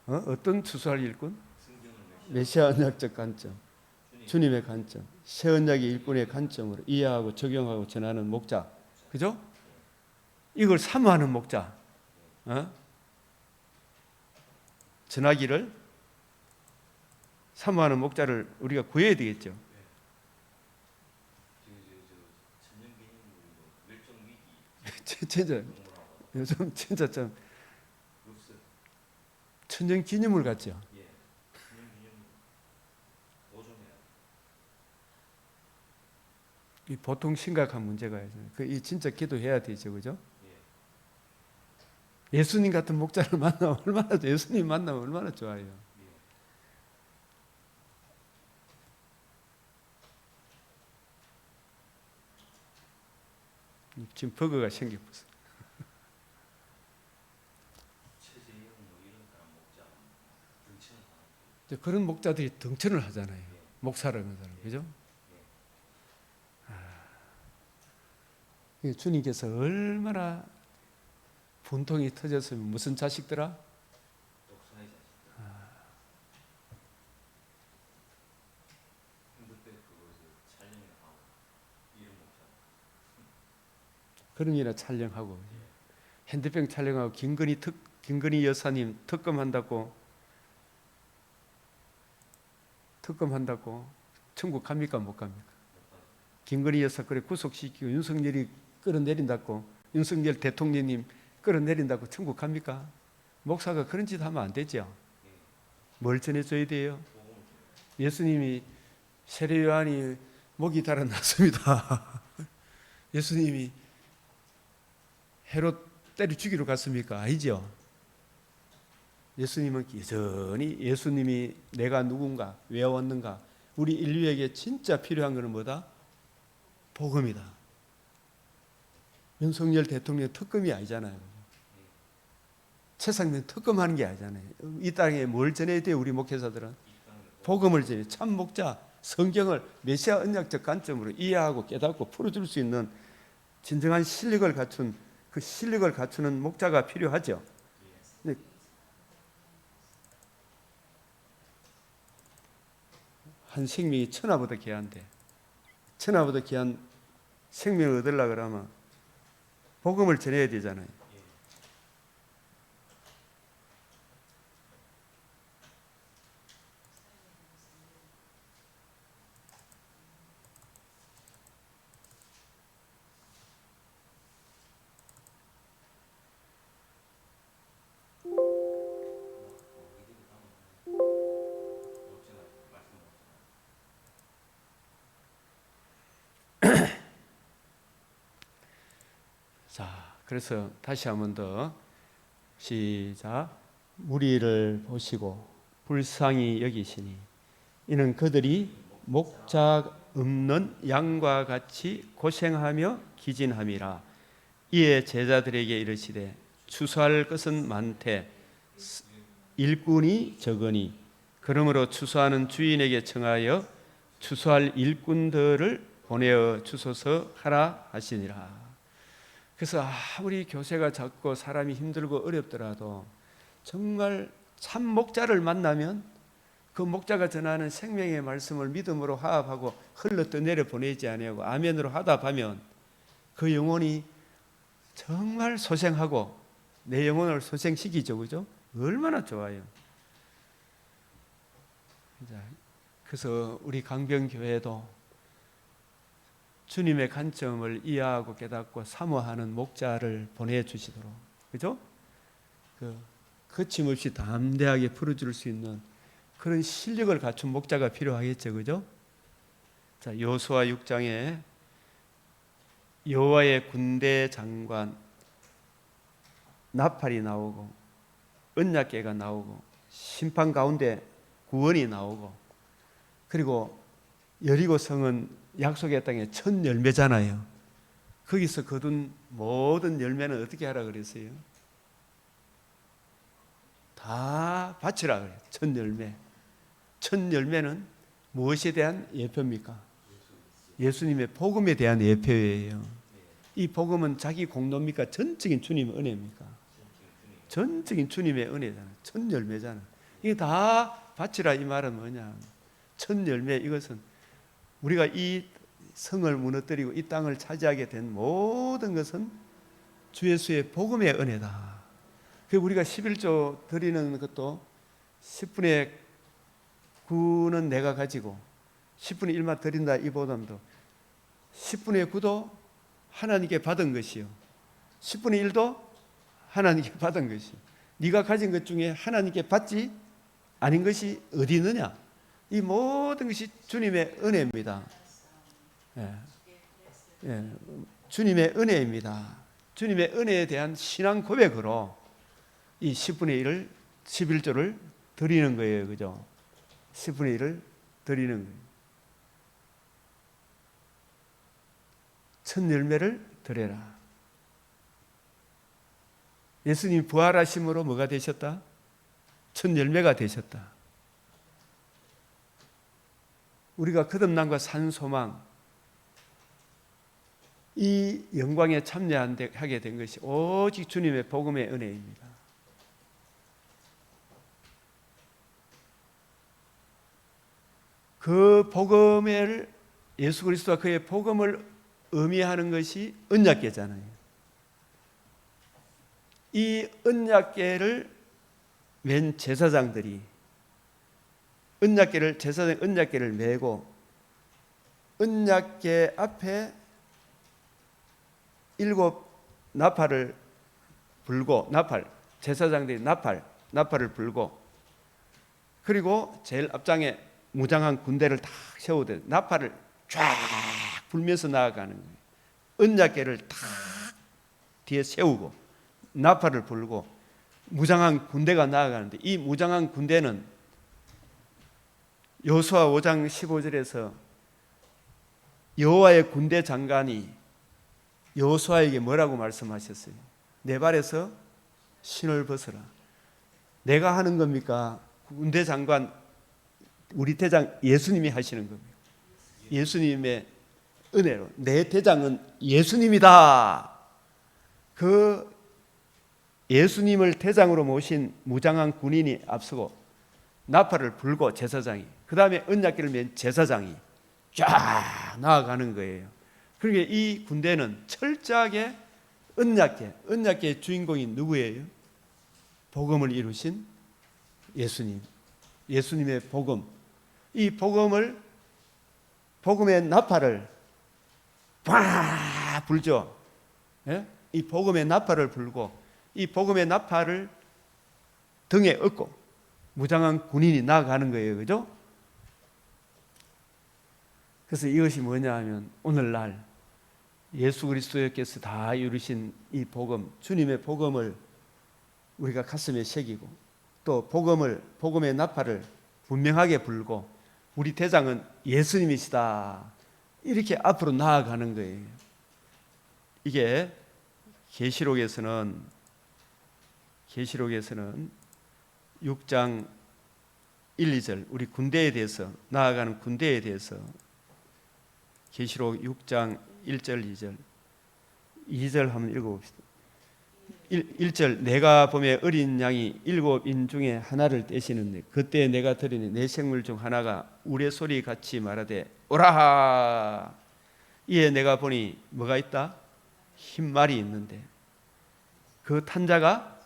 어떤 추수할 일꾼? 메시아 언약적 관점, 주님의 관점, 새 언약의 일꾼의 관점으로 이해하고 적용하고 전하는 목자, 그죠? 이걸 사모하는 목자, 전하기를 사모하는 목자를 우리가 구해야 되겠죠. 진짜 요즘 진짜 좀 천년 기념물 같죠. 이 보통 심각한 문제가 있어요. 이 진짜 기도해야 되죠, 그죠? 예수님 같은 목자를 만나면 얼마나 예수님 만나면 얼마나 좋아요. 지금 버거가 생겼어. 그런 목자들이 등천을 하잖아요. 목사를 하는 사람, 그죠? 주님께서 얼마나 분통이 터졌으면 무슨 자식들아? 그런 일이나 촬영하고 핸드폰 촬영하고 김건희 여사님 특검한다고 천국 갑니까 못 갑니까? 김건희 여사 그래 구속시키고 윤석열이 끌어내린다고 윤석열 대통령님 끌어내린다고 천국 갑니까? 목사가 그런 짓 하면 안 되죠. 뭘 전해줘야 돼요? 예수님이 세례 요한이 목이 달아났습니다. 예수님이 헤롯 때려 죽이러 갔습니까? 아니죠. 예수님은 여전히 예수님이 내가 누군가 왜 왔는가 우리 인류에게 진짜 필요한 것은 뭐다? 복음이다. 윤석열 대통령 특검이 아니잖아요. 최상면 특검하는 게 아니잖아요. 이 땅에 뭘 전해야 돼요? 우리 목회자들은 복음을 전해 참 목자 성경을 메시아 언약적 관점으로 이해하고 깨닫고 풀어줄 수 있는 진정한 실력을 갖춘 그 실력을 갖추는 목자가 필요하죠. 한 생명이 천하보다 귀한데 천하보다 귀한 생명을 얻으려고 그러면 복음을 전해야 되잖아요. 자, 그래서 다시 한 번 더 시작. 무리를 보시고 불쌍히 여기시니 이는 그들이 목자 없는 양과 같이 고생하며 기진함이라. 이에 제자들에게 이르시되 추수할 것은 많되 일꾼이 적으니 그러므로 추수하는 주인에게 청하여 추수할 일꾼들을 보내어 주소서 하라 하시니라. 그래서 아무리 교세가 작고 사람이 힘들고 어렵더라도 정말 참 목자를 만나면 그 목자가 전하는 생명의 말씀을 믿음으로 화합하고 흘러 떠내려 보내지 아니하고 아멘으로 화답하면 그 영혼이 정말 소생하고 내 영혼을 소생시키죠, 그죠? 얼마나 좋아요. 그래서 우리 강병교회도 주님의 관점을 이해하고 깨닫고 사모하는 목자를 보내주시도록, 그죠? 거침없이 담대하게 풀어줄 수 있는 그런 실력을 갖춘 목자가 필요하겠죠, 그죠? 자, 여호수아 6장에 여호와의 군대 장관 나팔이 나오고 언약궤가 나오고 심판 가운데 구원이 나오고 그리고 여리고 성은 약속의 땅의 첫 열매잖아요. 거기서 거둔 모든 열매는 어떻게 하라 그랬어요? 다 바치라 그래요. 첫 열매. 첫 열매는 무엇에 대한 예표입니까? 예수님의 복음에 대한 예표예요. 이 복음은 자기 공로입니까? 전적인 주님의 은혜입니까? 전적인 주님의 은혜잖아요. 첫 열매잖아요. 이게 다 바치라 이 말은 뭐냐? 첫 열매 이것은 우리가 이 성을 무너뜨리고 이 땅을 차지하게 된 모든 것은 주 예수의 복음의 은혜다. 그 우리가 11조 드리는 것도 10분의 9는 내가 가지고 10분의 1만 드린다 이 보담도 10분의 9도 하나님께 받은 것이요 10분의 1도 하나님께 받은 것이요 네가 가진 것 중에 하나님께 받지 아닌 것이 어디 있느냐? 이 모든 것이 주님의 은혜입니다. 예. 예. 주님의 은혜입니다. 주님의 은혜에 대한 신앙 고백으로 이 10분의 1을 11조를 드리는 거예요. 그죠? 10분의 1을 드리는 거예요. 첫 열매를 드려라. 예수님 부활하심으로 뭐가 되셨다? 첫 열매가 되셨다. 우리가 거듭남과 산 소망 이 영광에 참여하게 된 것이 오직 주님의 복음의 은혜입니다. 그 복음을 예수 그리스도와 그의 복음을 의미하는 것이 언약궤잖아요. 이 언약궤를 맨 제사장들이 언약궤를 메고 언약궤 앞에 7 나팔을 불고 제사장들이 나팔을 불고 그리고 제일 앞장에 무장한 군대를 딱 세우되 나팔을 쫙 불면서 나아가는 거예요. 언약궤를 딱 뒤에 세우고 나팔을 불고 무장한 군대가 나아가는데 이 무장한 군대는 여호수아 5장 15절에서 여호와의 군대 장관이 여호수아에게 뭐라고 말씀하셨어요? 내 발에서 신을 벗어라. 내가 하는 겁니까? 군대 장관 우리 대장 예수님이 하시는 겁니다. 예수님의 은혜로 내 대장은 예수님이다. 그 예수님을 대장으로 모신 무장한 군인이 앞서고 나팔을 불고 제사장이 그 다음에 언약궤를 맨 제사장이 쫙 나아가는 거예요. 그러니까 이 군대는 철저하게 언약궤의 주인공이 누구예요? 복음을 이루신 예수님의 복음. 이 복음의 나팔을 팍 불죠. 예? 이 복음의 나팔을 불고 이 복음의 나팔을 등에 업고 무장한 군인이 나아가는 거예요. 그죠? 그래서 이것이 뭐냐 하면 오늘날 예수 그리스도께서 다 이루신 이 복음, 주님의 복음을 우리가 가슴에 새기고 또 복음의 나팔을 분명하게 불고 우리 대장은 예수님이시다. 이렇게 앞으로 나아가는 거예요. 이게 계시록에서는 6장 1, 2절 우리 군대에 대해서 나아가는 군대에 대해서 계시록 6장 1절 2절 한번 읽어봅시다. 1절 내가 보매 어린 양이 7인 중에 하나를 떼시는데 그때 내가 들으니 내 생물 중 하나가 우레 소리 같이 말하되 오라. 이에 내가 보니 뭐가 있다? 흰 말이 있는데 그 탄자가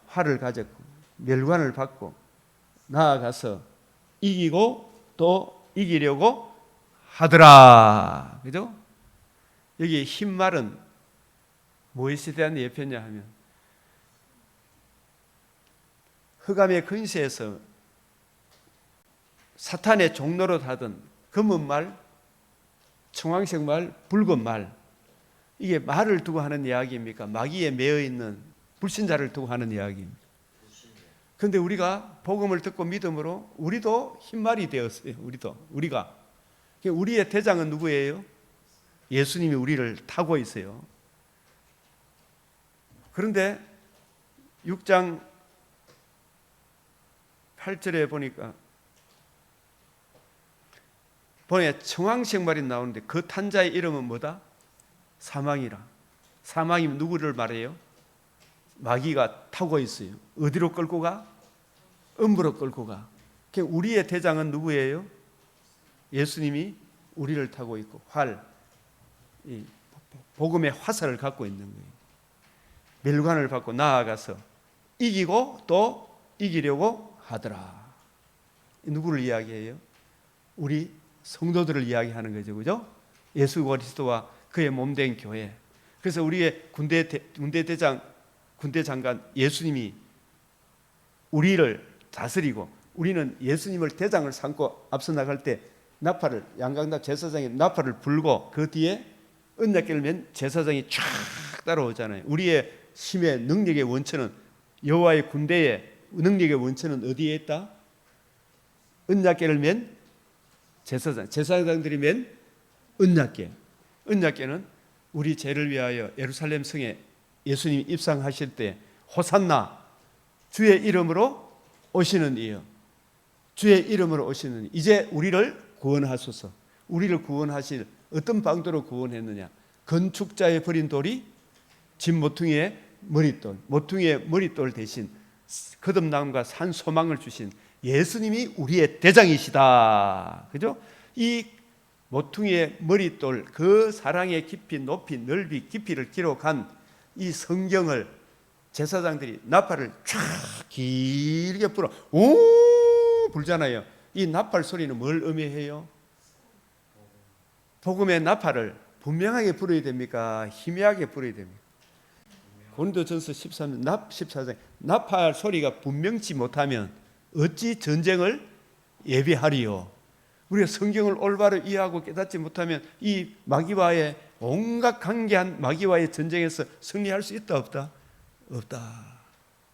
활을 가졌고 멸관을 받고 나아가서 이기고 또 이기려고 하더라. 그죠? 여기 흰 말은 무엇에 대한 예표냐 하면 흑암의 근세에서 사탄의 종로로 하던 검은 말, 청황색 말, 붉은 말 이게 말을 두고 하는 이야기입니까? 마귀에 매여 있는 불신자를 두고 하는 이야기입니다. 그런데 우리가 복음을 듣고 믿음으로 우리도 흰말이 되었어요. 우리가 우리의 대장은 누구예요? 예수님이 우리를 타고 있어요. 그런데 6장 8절에 보니까 청황색 말이 나오는데 그 탄자의 이름은 뭐다? 사망이라. 사망이 누구를 말해요? 마귀가 타고 있어요. 어디로 끌고 가? 음부로 끌고 가. 우리의 대장은 누구예요? 예수님이 우리를 타고 있고 이 복음의 화살을 갖고 있는 거예요. 멸관을 받고 나아가서 이기고 또 이기려고 하더라. 누구를 이야기해요? 우리 성도들을 이야기하는 거죠, 그죠? 예수 그리스도와 그의 몸된 교회. 그래서 우리의 군대 장관 예수님이 우리를 다스리고 우리는 예수님을 대장을 삼고 앞서 나갈 때 나팔을 양강당 제사장이 나팔을 불고 그 뒤에 은약궤를 맨 제사장이 쫙 따라오잖아요. 우리의 힘의 능력의 원천은 여호와의 군대의 능력의 원천은 어디에 있다? 은약궤를 맨 제사장들이 맨 은약궤. 은약궤는 우리 죄를 위하여 예루살렘 성에 예수님이 입성하실 때 호산나 주의 이름으로 오시는 이여, 주의 이름으로 오시는 이제 우리를 구원하소서. 우리를 구원하실 어떤 방도로 구원했느냐? 건축자의 버린 돌이 집 모퉁이의 머릿돌, 모퉁이의 머릿돌 대신 거듭남과 산 소망을 주신 예수님이 우리의 대장이시다. 그죠? 이 모퉁이의 머릿돌, 그 사랑의 깊이, 높이, 넓이, 깊이를 기록한 이 성경을 제사장들이 나팔을 쫙 길게 불어 오 불잖아요. 이 나팔 소리는 뭘 의미해요? 복음의 나팔을 분명하게 불어야 됩니까? 희미하게 불어야 됩니까? 고린도전서 14장 나팔 소리가 분명치 못하면 어찌 전쟁을 예비하리요? 우리가 성경을 올바로 이해하고 깨닫지 못하면 이 마귀와의 온갖 강개한 마귀와의 전쟁에서 승리할 수 있다 없다? 없다.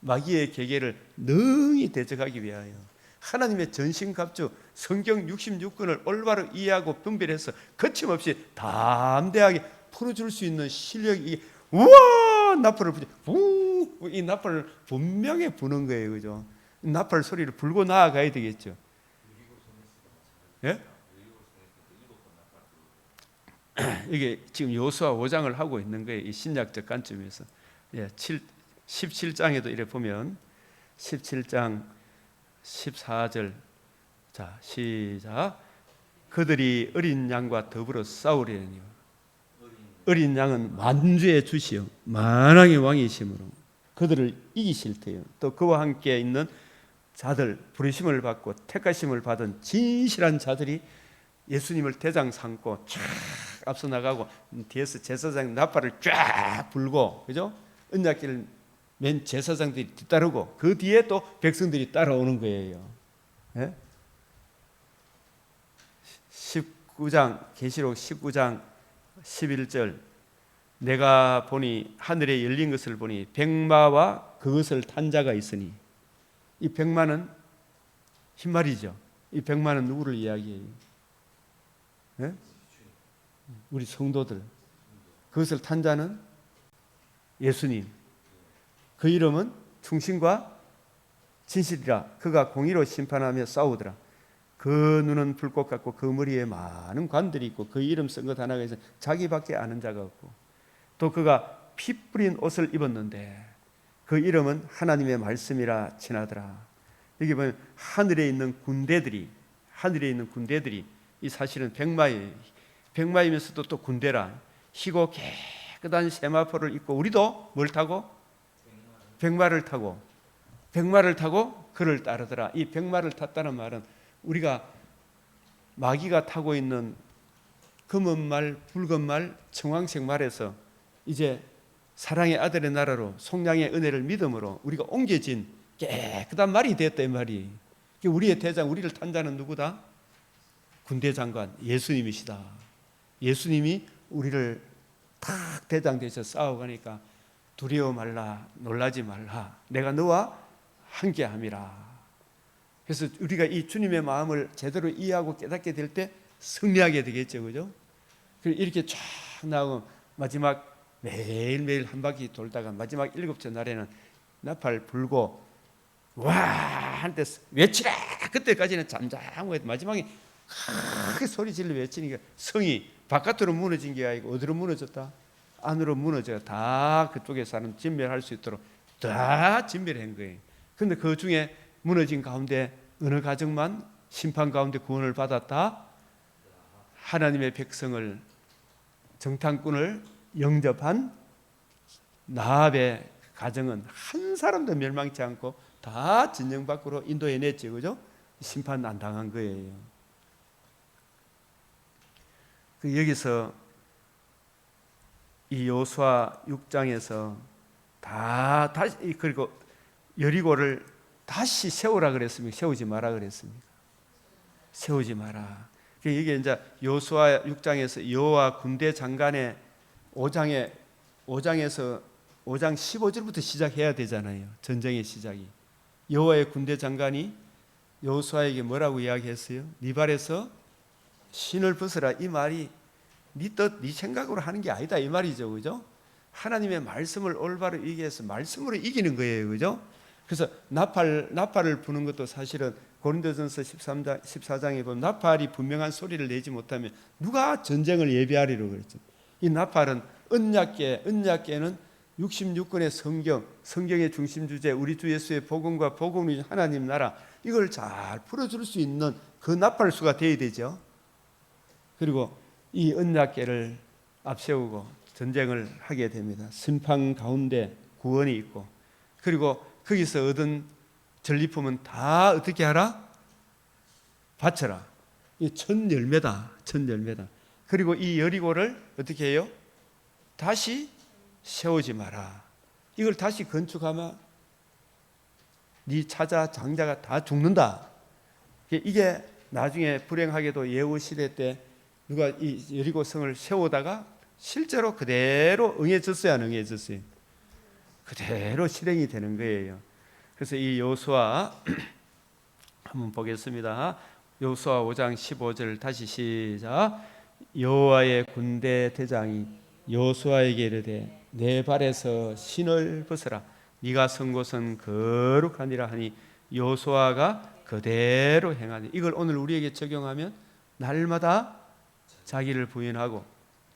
마귀의 계계를 능히 대적하기 위하여 하나님의 전신갑주 성경 66권을 올바로 이해하고 분별해서 거침없이 담대하게 풀어줄 수 있는 실력이 우와 나팔을 부지 이 나팔을 분명히 부는 거예요, 그죠? 나팔 소리를 불고 나아가야 되겠죠. 예? 이게 지금 여호수아 5장을 하고 있는 거예요. 이 신약적 관점에서. 예, 17장에도 이래 보면 17장 14절 자 시작 그들이 어린 양과 더불어 싸우려니 어린 양은 만주의 주시요 만왕의 왕이시므로 그들을 이기실 테요. 또 그와 함께 있는 자들 부르심을 받고 택하심을 받은 진실한 자들이 예수님을 대장 삼고 쫙 앞서 나가고 뒤에서 제사장 나팔을 쫙 불고 그죠? 언약궤를 맨 제사장들이 뒤따르고 그 뒤에 또 백성들이 따라오는 거예요. 예? 19장 계시록 19장 11절 내가 보니 하늘에 열린 것을 보니 백마와 그것을 탄 자가 있으니 이 백마는 흰말이죠. 이 백마는 누구를 이야기해요? 예? 우리 성도들. 그것을 탄 자는 예수님. 그 이름은 충신과 진실이라. 그가 공의로 심판하며 싸우더라. 그 눈은 불꽃 같고 그 머리에 많은 관들이 있고 그 이름 쓴 것 하나가 있어 자기밖에 아는 자가 없고 또 그가 피 뿌린 옷을 입었는데 그 이름은 하나님의 말씀이라 칭하더라. 여기 보면 하늘에 있는 군대들이 이 사실은 백마이면서도 또 군대라. 희고 깨끗한 세마포를 입고 우리도 뭘 타고? 백마를 타고 그를 따르더라. 이 백마를 탔다는 말은 우리가 마귀가 타고 있는 검은 말, 붉은 말, 청황색 말에서 이제 사랑의 아들의 나라로 속량의 은혜를 믿음으로 우리가 옮겨진 깨끗한 말이 되었다 이 말이. 우리의 대장, 우리를 탄 자는 누구다? 군대 장관 예수님이시다. 예수님이 우리를 탁 대장 되셔 싸워가니까 두려워 말라, 놀라지 말라. 내가 너와 함께함이라. 그래서 우리가 이 주님의 마음을 제대로 이해하고 깨닫게 될 때 승리하게 되겠죠, 그죠? 이렇게 쫙 나오고 마지막 매일매일 한 바퀴 돌다가 마지막 7째 날에는 나팔 불고 와 할 때 외치라. 그때까지는 잠잠하고 마지막에 크게 소리 질러 외치니까 성이 바깥으로 무너진 게 아니고 어디로 무너졌다? 안으로 무너져 다 그쪽에 사는 진멸할 수 있도록 다 진멸한 거예요. 그런데 그 중에 무너진 가운데 어느 가정만 심판 가운데 구원을 받았다? 하나님의 백성을, 정탐꾼을 영접한 나합의 가정은 한 사람도 멸망치 않고 다 진영 밖으로 인도해냈죠. 그죠? 심판 안 당한 거예요. 여기서 이 여호수아 6장에서 다시, 그리고 여리고를 다시 세우라 그랬습니까? 세우지 마라 그랬습니까? 세우지 마라. 이게 이제 여호수아 6장에서 여호와 군대 장관의 5장에서 5장 15절부터 시작해야 되잖아요. 전쟁의 시작이. 여호와의 군대 장관이 여호수아에게 뭐라고 이야기했어요? 네 발에서 신을 벗으라. 이 말이 네 뜻, 네 생각으로 하는 게 아니다 이 말이죠. 그죠? 하나님의 말씀을 올바로 이기해서 말씀으로 이기는 거예요. 그죠? 그래서 나팔을 부는 것도 사실은 고린도전서 14장에 보면 나팔이 분명한 소리를 내지 못하면 누가 전쟁을 예비하리로 그랬죠. 이 나팔은 언약궤는 66권의 성경의 중심 주제, 우리 주 예수의 복음과 복음이 하나님 나라, 이걸 잘 풀어줄 수 있는 그 나팔수가 되어야 되죠. 그리고 이 언약궤를 앞세우고 전쟁을 하게 됩니다. 심판 가운데 구원이 있고, 그리고 거기서 얻은 전리품은 다 어떻게 하라? 바쳐라. 이 첫 열매다. 그리고 이 여리고를 어떻게 해요? 다시 세우지 마라. 이걸 다시 건축하면 네 차자 장자가 다 죽는다. 이게 나중에 불행하게도 예후 시대 때 누가 이 여리고 성을 세우다가 실제로 그대로 응해졌어요, 안 응해졌어요? 그대로 실행이 되는 거예요. 그래서 이 여호수아 한번 보겠습니다. 여호수아 5장 15절 다시 시작. 여호와의 군대 대장이 여호수아에게 이르되 내 발에서 신을 벗으라. 네가 선 곳은 거룩하니라 하니 여호수아가 그대로 행하니. 이걸 오늘 우리에게 적용하면 날마다 자기를 부인하고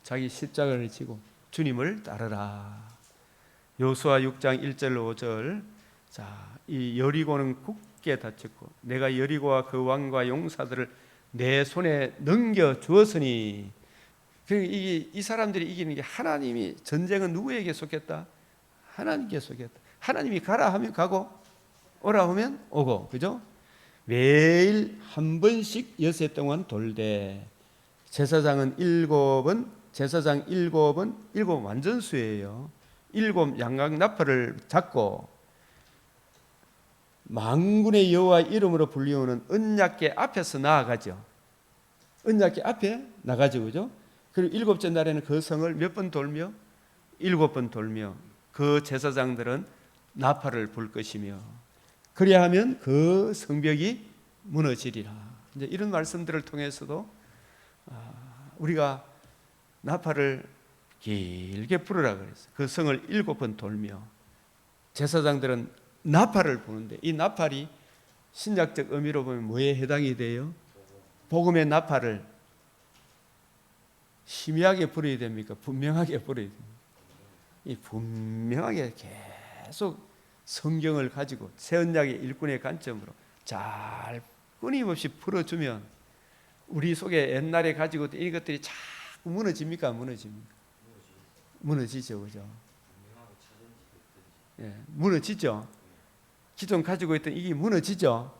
자기 십자가를 지고 주님을 따르라. 여호수아 6장 1절로 5절. 자, 이 여리고는 굳게 닫혔고 내가 여리고와 그 왕과 용사들을 내 손에 넘겨 주었으니. 이 사람들이 이기는 게 하나님이, 전쟁은 누구에게 속했다? 하나님께 속했다. 하나님이 가라 하면 가고 오라 하면 오고. 그죠? 매일 한 번씩 여세 동안 돌되 제사장 7은 일곱 완전수예요. 7 양각 나팔을 잡고 만군의 여호와 이름으로 불리우는 언약궤 앞에서 나아가죠. 언약궤 앞에 나가죠. 그죠? 그리고 7째 날에는 그 성을 몇 번 돌며? 7번 돌며 그 제사장들은 나팔을 불 것이며 그래야 하면 그 성벽이 무너지리라. 이제 이런 말씀들을 통해서도 우리가 나팔을 길게 불으라 그랬어요. 그 성을 7번 돌며 제사장들은 나팔을 부는데 이 나팔이 신약적 의미로 보면 뭐에 해당이 돼요? 복음의 나팔을 희미하게 불어야 됩니까? 분명하게 불어야 됩니까? 이 분명하게 계속 성경을 가지고 새 언약의 일꾼의 관점으로 잘 끊임없이 풀어주면 우리 속에 옛날에 가지고 있던 이것들이 자꾸 무너집니까? 무너지죠. 그죠? 예, 무너지죠. 기존 가지고 있던 이게 무너지죠.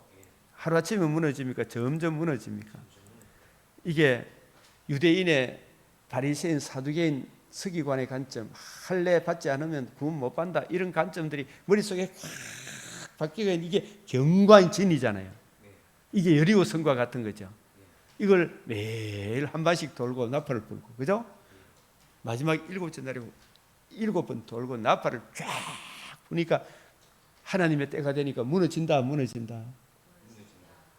하루아침에 무너집니까? 점점 무너집니까? 이게 유대인의 바리새인, 사두개인, 서기관의 관점, 할례 받지 않으면 구원 못 받는다, 이런 관점들이 머릿속에 확 바뀌고 있는 이게 경과인 진이잖아요. 이게 여리고 성과 같은 거죠. 이걸 매일 한 번씩 돌고 나팔을 불고, 그죠? 마지막 7째 날에 7번 돌고 나팔을 쫙 부니까 하나님의 때가 되니까 무너진다.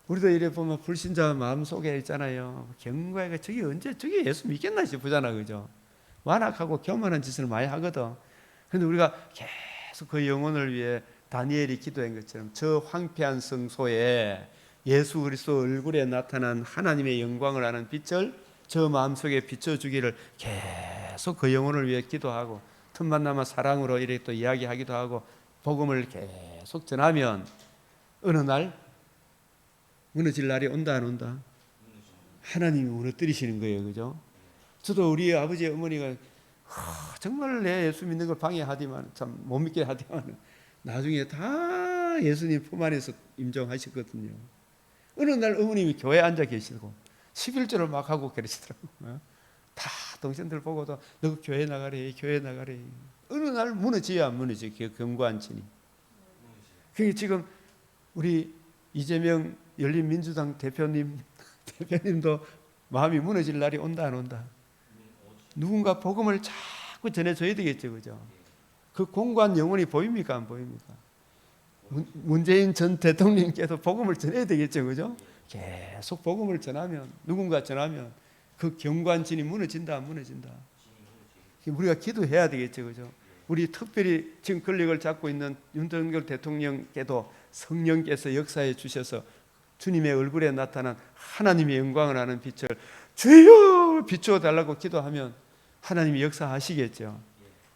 우리도 이래 보면 불신자 마음속에 있잖아요. 경과가 저게 언제 저게 예수 믿겠나 싶으잖아. 그죠? 완악하고 교만한 짓을 많이 하거든. 그런데 우리가 계속 그 영혼을 위해 다니엘이 기도한 것처럼 저 황폐한 성소에 예수 그리스도 얼굴에 나타난 하나님의 영광을 아는 빛을 저 마음속에 비춰주기를 계속 그 영혼을 위해 기도하고 틈만 나면 사랑으로 이렇게 또 이야기하기도 하고 복음을 계속 전하면 어느 날 무너질 날이 온다 안 온다? 하나님이 무너뜨리시는 거예요. 그죠? 저도 우리 아버지 어머니가 정말 내 예수 믿는 걸 방해하지만 참 못 믿게 하지만 나중에 다 예수님 품 안에서 임종하셨거든요. 어느 날 어머님이 교회에 앉아 계시고 11절을 막 하고 그러시더라고요. 다 동생들 보고도 너 교회 나가래 교회 나가래. 어느 날 무너져야 안 무너져. 그 견고한 진이. 그게 지금 우리 이재명 열린민주당 대표님도 마음이 무너질 날이 온다 안 온다. 누군가 복음을 자꾸 전해줘야 되겠죠. 그죠? 그 공고한 영혼이 보입니까 안 보입니까? 문재인 전 대통령께도 복음을 전해야 되겠죠. 그죠? 계속 복음을 전하면 누군가 전하면 그 견고한 진이 무너진다 안 무너진다. 우리가 기도해야 되겠죠. 그죠? 우리 특별히 지금 권력을 잡고 있는 윤석열 대통령께도 성령께서 역사해 주셔서 주님의 얼굴에 나타난 하나님의 영광을 아는 빛을 주여 비추어 달라고 기도하면 하나님이 역사하시겠죠.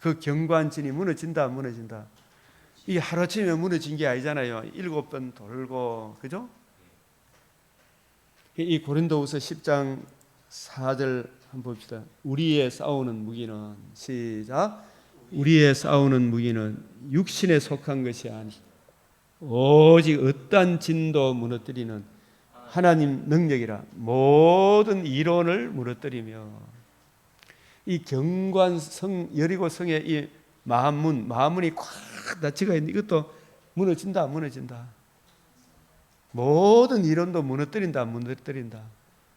그 견고한 진이 무너진다 안 무너진다. 이게 하루아침에 무너진 게 아니잖아요. 7번 돌고 그죠? 이 고린도후서 10장 4절 한번 봅시다. 우리의 싸우는 무기는 시작. 우리의 싸우는 무기는 육신에 속한 것이 아니 오직 어떠한 진도 무너뜨리는 하나님 능력이라. 모든 이론을 무너뜨리며 이 경관 성 여리고 성의 이 마문이 꽉 닫혀가 있는 이것도 무너진다 무너진다. 모든 이론도 무너뜨린다 무너뜨린다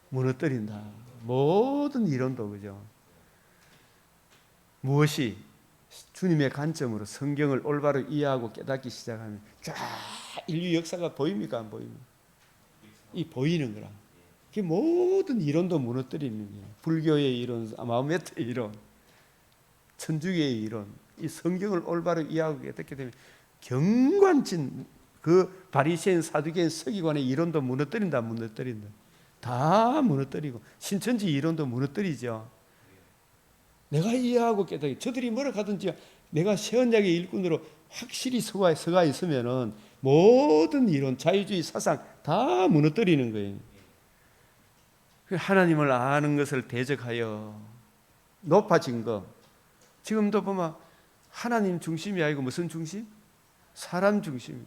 무너뜨린다. 모든 이론도 그죠. 무엇이 주님의 관점으로 성경을 올바로 이해하고 깨닫기 시작하면 쫙 인류 역사가 보입니까 안 보입니까? 이 보이는 거라. 그 모든 이론도 무너뜨리는 거예요. 불교의 이론, 마호메트의 이론, 천주교의 이론, 이 성경을 올바로 이해하고 깨닫게 되면 경관진 그 바리새인 사두개인 서기관의 이론도 무너뜨린다 무너뜨린다. 다 무너뜨리고 신천지 이론도 무너뜨리죠. 내가 이해하고 깨닫게 저들이 뭐라 하든지 내가 새언약의 일꾼으로 확실히 서가 있으면은 모든 이론 자유주의 사상 다 무너뜨리는 거예요. 하나님을 아는 것을 대적하여 높아진 것. 지금도 보면 하나님 중심이 아니고 무슨 중심? 사람 중심.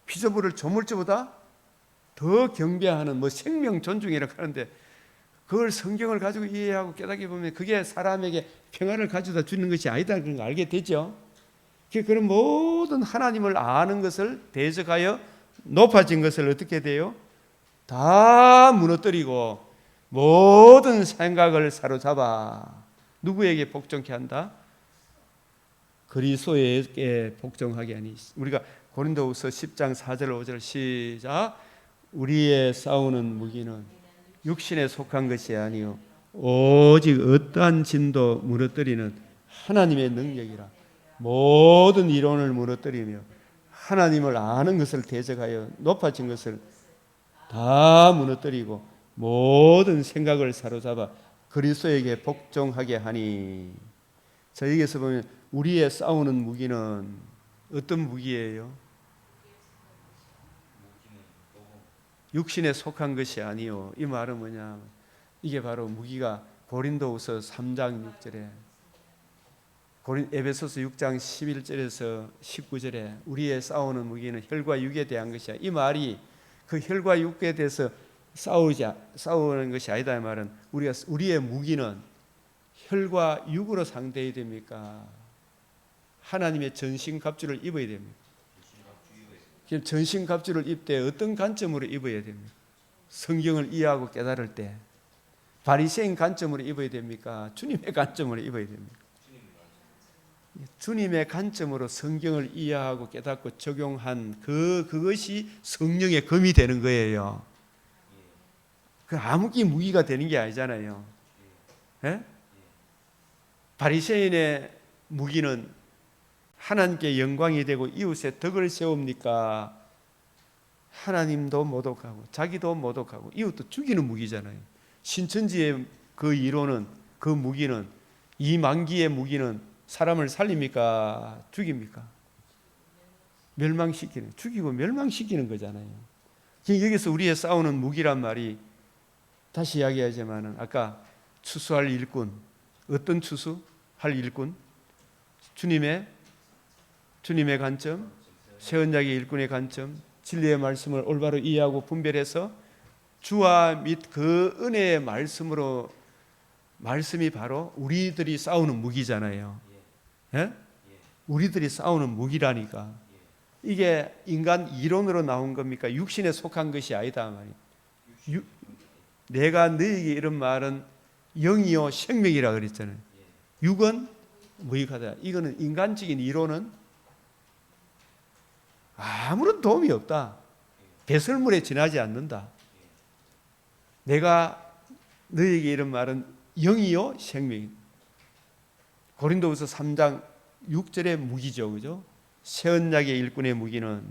피조물을 조물주보다 더 경배하는 뭐 생명 존중이라고 하는데 그걸 성경을 가지고 이해하고 깨닫게 보면 그게 사람에게 평안을 가져다 주는 것이 아니다 그런 걸 알게 되죠. 그런 모든 하나님을 아는 것을 대적하여 높아진 것을 어떻게 돼요? 다 무너뜨리고 모든 생각을 사로잡아 누구에게 복종케 한다? 그리스도에게 복종하게 하니. 우리가 고린도후서 10장 4절 5절 시작. 우리의 싸우는 무기는 육신에 속한 것이 아니요 오직 어떠한 진도 무너뜨리는 하나님의 능력이라. 모든 이론을 무너뜨리며 하나님을 아는 것을 대적하여 높아진 것을 다 무너뜨리고 모든 생각을 사로잡아 그리스도에게 복종하게 하니. 저에게서 보면 우리의 싸우는 무기는 어떤 무기예요? 육신에 속한 것이 아니요. 이 말은 뭐냐? 이게 바로 무기가 고린도후서 3장 6절에 에베소서 6장 11절에서 19절에 우리의 싸우는 무기는 혈과 육에 대한 것이야. 이 말이 그 혈과 육에 대해서 싸우는 것이 아니다. 이 말은 우리의 무기는 혈과 육으로 상대해야 됩니까? 하나님의 전신갑주를 입어야 됩니다. 전신갑주를 입을 때 어떤 관점으로 입어야 됩니까? 성경을 이해하고 깨달을 때 바리새인 관점으로 입어야 됩니까? 주님의 관점으로 입어야 됩니까? 주님의 관점으로 성경을 이해하고 깨닫고 적용한 그것이 성령의 검이 되는 거예요. 그 아무기 무기가 되는 게 아니잖아요. 예? 바리새인의 무기는 하나님께 영광이 되고 이웃의 덕을 세웁니까? 하나님도 모독하고 자기도 모독하고 이웃도 죽이는 무기잖아요. 신천지의 그 이론은 그 무기는 이 만기의 무기는 사람을 살립니까? 죽입니까? 멸망시키는, 죽이고 멸망시키는 거잖아요. 여기서 우리의 싸우는 무기란 말이, 다시 이야기하지만은 아까 추수할 일꾼, 어떤 추수할 일꾼? 주님의 관점, 새 언약의 일꾼의 관점, 진리의 말씀을 올바로 이해하고 분별해서 주와 및 그 은혜의 말씀으로, 말씀이 바로 우리들이 싸우는 무기잖아요. 예? 우리들이 싸우는 무기라니까. 이게 인간 이론으로 나온 겁니까? 육신에 속한 것이 아니다 말이에요. 내가 너에게 이런 말은 영이요 생명이라 그랬잖아요. 육은 무익하다. 이거는 인간적인 이론은 아무런 도움이 없다. 배설물에 지나지 않는다. 내가 너에게 이런 말은 영이요 생명이. 고린도후서 3장 6절의 무기죠, 그죠? 새 언약의 일꾼의 무기는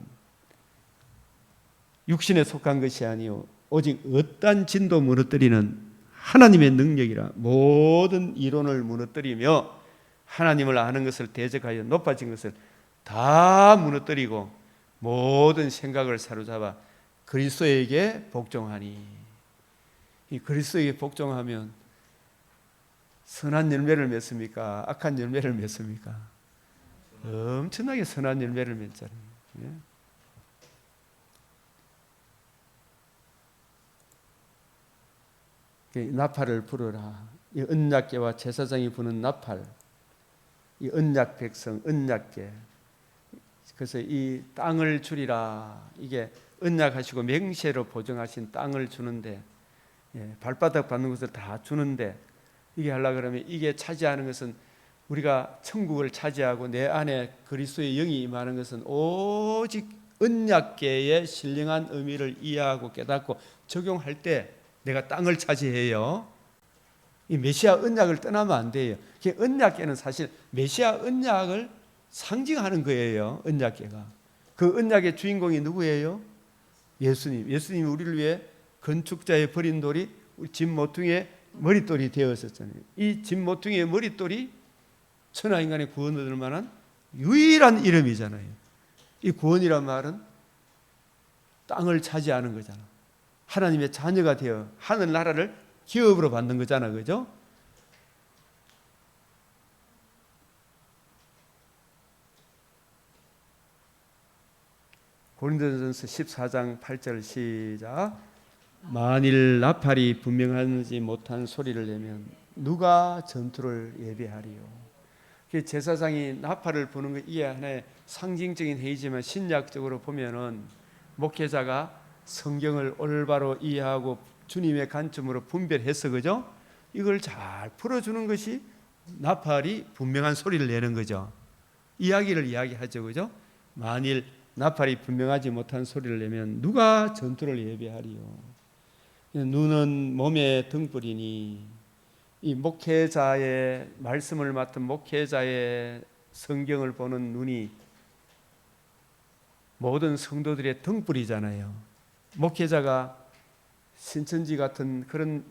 육신에 속한 것이 아니요 오직 어떠한 진도 무너뜨리는 하나님의 능력이라. 모든 이론을 무너뜨리며 하나님을 아는 것을 대적하여 높아진 것을 다 무너뜨리고 모든 생각을 사로잡아 그리스도에게 복종하니. 이 그리스도에게 복종하면 선한 열매를 맺습니까? 악한 열매를 맺습니까? 엄청나게 선한 열매를 맺잖아요. 나팔을 불어라. 이 언약궤와 제사장이 부는 나팔, 이 언약 백성, 언약궤. 그래서 이 땅을 주리라. 이게 언약하시고 맹세로 보증하신 땅을 주는데, 발바닥 받는 것을 다 주는데, 이게 하려고 그러면 이게 차지하는 것은, 우리가 천국을 차지하고 내 안에 그리스도의 영이 임하는 것은 오직 언약궤의 신령한 의미를 이해하고 깨닫고 적용할 때 내가 땅을 차지해요. 이 메시아 언약을 떠나면 안 돼요. 언약궤는 사실 메시아 언약을 상징하는 거예요. 언약궤가. 그 언약의 주인공이 누구예요? 예수님. 예수님이 우리를 위해 건축자의 버린 돌이 집 모퉁이의 머릿돌이 되었었잖아요. 이 집 모퉁이의 머릿돌이 천하 인간의 구원을 얻을 만한 유일한 이름이잖아요. 이 구원이란 말은 땅을 차지하는 거잖아. 하나님의 자녀가 되어 하늘나라를 기업으로 받는 거잖아. 그죠? 고린도전서 14장 8절 시작. 만일 나팔이 분명하지 못한 소리를 내면 누가 전투를 예비하리요? 제사장이 나팔을 부는 것, 이게 하나의 상징적인 회의지만 신약적으로 보면은 목회자가 성경을 올바로 이해하고 주님의 관점으로 분별해서, 그죠? 이걸 잘 풀어주는 것이 나팔이 분명한 소리를 내는 거죠. 이야기를 이야기하죠, 그죠? 만일 나팔이 분명하지 못한 소리를 내면 누가 전투를 예비하리요? 눈은 몸의 등불이니, 이 목회자의 말씀을 맡은 목회자의 성경을 보는 눈이 모든 성도들의 등불이잖아요. 목회자가 신천지 같은 그런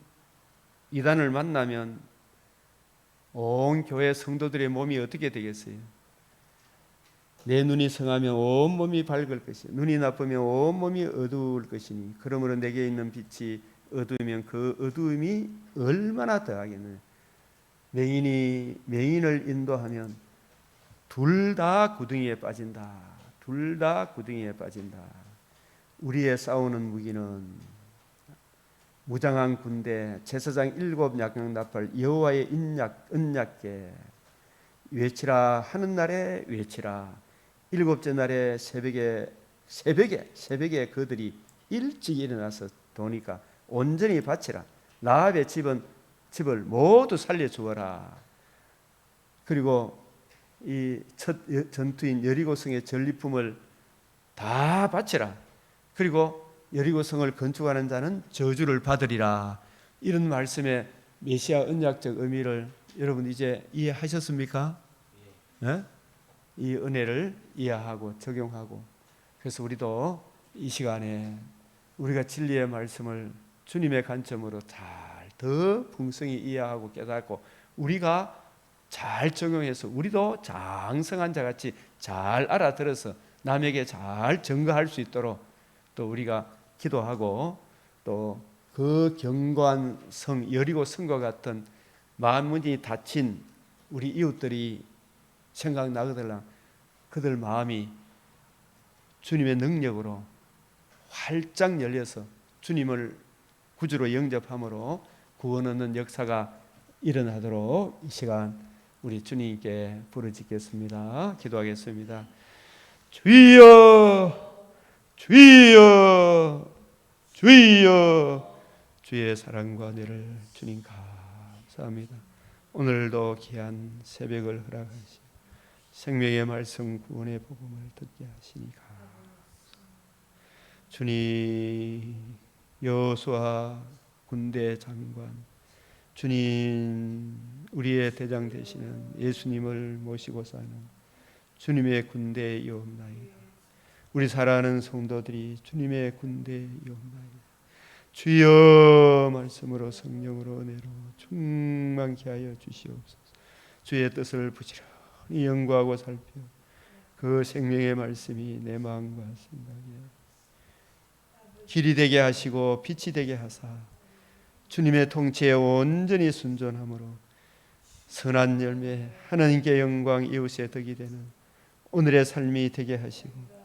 이단을 만나면 온 교회 성도들의 몸이 어떻게 되겠어요? 내 눈이 성하면 온 몸이 밝을 것이요 눈이 나쁘면 온 몸이 어두울 것이니 그러므로 내게 있는 빛이 어두우면 그 어두움이 얼마나 더하겠느냐. 맹인이 맹인을 인도하면 둘 다 구덩이에 빠진다. 둘 다 구덩이에 빠진다. 우리의 싸우는 무기는 무장한 군대, 제사장 7 약용 나팔, 여호와의 언약궤. 외치라 하는 날에 외치라. 7째 날에 새벽에 그들이 일찍 일어나서 도니까 온전히 바치라. 라합의 집을 모두 살려 주어라. 그리고 이 첫 전투인 여리고성의 전리품을 다 바치라. 그리고 여리고성을 건축하는 자는 저주를 받으리라. 이런 말씀의 메시아 언약적 의미를 여러분 이제 이해하셨습니까? 네? 이 은혜를 이해하고 적용하고, 그래서 우리도 이 시간에 우리가 진리의 말씀을 주님의 관점으로 잘 더 풍성히 이해하고 깨닫고 우리가 잘 적용해서 우리도 장성한 자같이 잘 알아들어서 남에게 잘 증거할 수 있도록 또 우리가 기도하고 또 그 견고한 성 여리고 성과 같은 만문이 닫힌 우리 이웃들이 생각나거들라 그들 마음이 주님의 능력으로 활짝 열려서 주님을 구주로 영접함으로 구원 얻는 역사가 일어나도록 이 시간 우리 주님께 부르짖겠습니다. 기도하겠습니다. 주여, 주여, 주여, 주의 사랑과 은혜를 주님 감사합니다. 오늘도 귀한 새벽을 허락하시고 생명의 말씀 구원의 복음을 듣게 하시니까 주님, 여호수아 군대 장관, 주님 우리의 대장 되시는 예수님을 모시고 사는 주님의 군대이옵나이다. 우리 사랑하는 성도들이 주님의 군대이옵나이다. 주여 말씀으로 성령으로 은혜로 충만케 하여 주시옵소서. 주의 뜻을 부지런히 연구하고 살펴 그 생명의 말씀이 내 마음과 생각에 길이 되게 하시고 빛이 되게 하사 주님의 통치에 온전히 순종함으로 선한 열매 하나님께 영광 이웃의 덕이 되는 오늘의 삶이 되게 하시고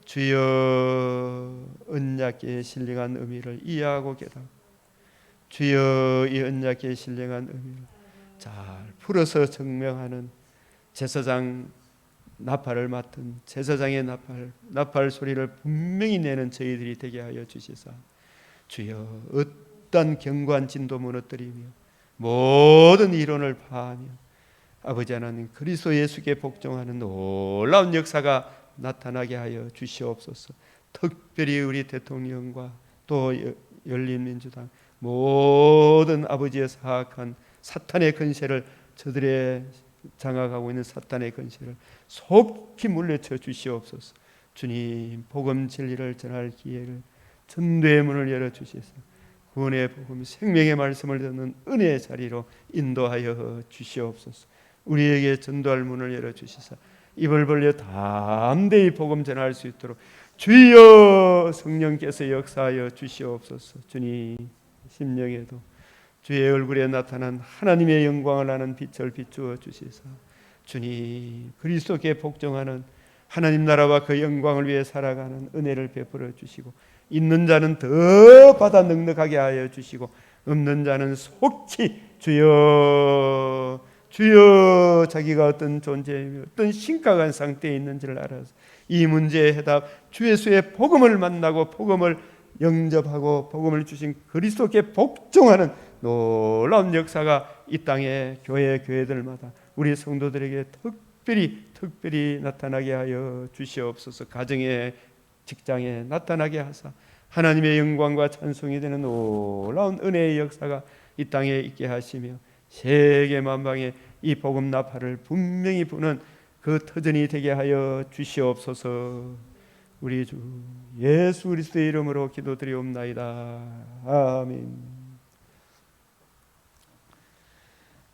주여 언약궤에 신령한 의미를 이해하고 깨닫고 주여 이 언약궤에 신령한 의미를 잘 풀어서 증명하는 제사장 나팔을 맡은 제사장의 나팔 소리를 분명히 내는 저희들이 되게 하여 주시사 주여 어떤 견고한 진도 무너뜨리며 모든 이론을 파하며 아버지 하나님 그리스도 예수께 복종하는 놀라운 역사가 나타나게 하여 주시옵소서. 특별히 우리 대통령과 또 열린민주당 모든 아버지의 사악한 사탄의 근세를 저들의 장악하고 있는 사탄의 근세를 속히 물리쳐 주시옵소서. 주님 복음 진리를 전할 기회를 전도의 문을 열어주셔서 구원의 복음 생명의 말씀을 듣는 은혜의 자리로 인도하여 주시옵소서. 우리에게 전도할 문을 열어주시사 입을 벌려 담대히 복음 전할 수 있도록 주여 성령께서 역사하여 주시옵소서. 주님 심령에도 주의 얼굴에 나타난 하나님의 영광을 아는 빛을 비추어 주시사 주님 그리스도께 복종하는 하나님 나라와 그 영광을 위해 살아가는 은혜를 베풀어 주시고 있는 자는 더 받아 넉넉하게 하여 주시고 없는 자는 속히 주여 주여 자기가 어떤 존재이며 어떤 심각한 상태에 있는지를 알아서 이 문제의 해답 주 예수의 복음을 만나고 복음을 영접하고 복음을 주신 그리스도께 복종하는 놀라운 역사가 이 땅의 교회들마다 우리 성도들에게 특별히 나타나게 하여 주시옵소서. 가정에 직장에 나타나게 하사 하나님의 영광과 찬송이 되는 놀라운 은혜의 역사가 이 땅에 있게 하시며 세계 만방에 이 복음 나팔을 분명히 부는 그 터전이 되게 하여 주시옵소서. 우리 주 예수 그리스도의 이름으로 기도드리옵나이다. 아멘.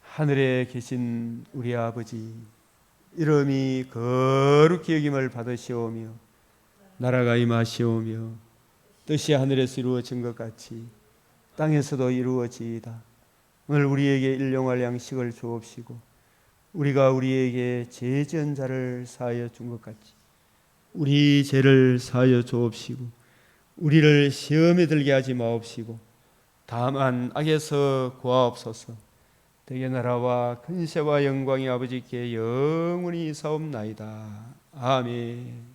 하늘에 계신 우리 아버지 이름이 거룩히 여김을 받으시오며 나라가 임하시오며 뜻이 하늘에서 이루어진 것 같이 땅에서도 이루어지이다. 오늘 우리에게 일용할 양식을 주옵시고 우리가 우리에게 죄 지은 자를 사하여 준 것 같이 우리 죄를 사하여 주옵시고 우리를 시험에 들게 하지 마옵시고 다만 악에서 구하옵소서. 대개 나라와 근세와 영광이 아버지께 영원히 사옵나이다. 아멘.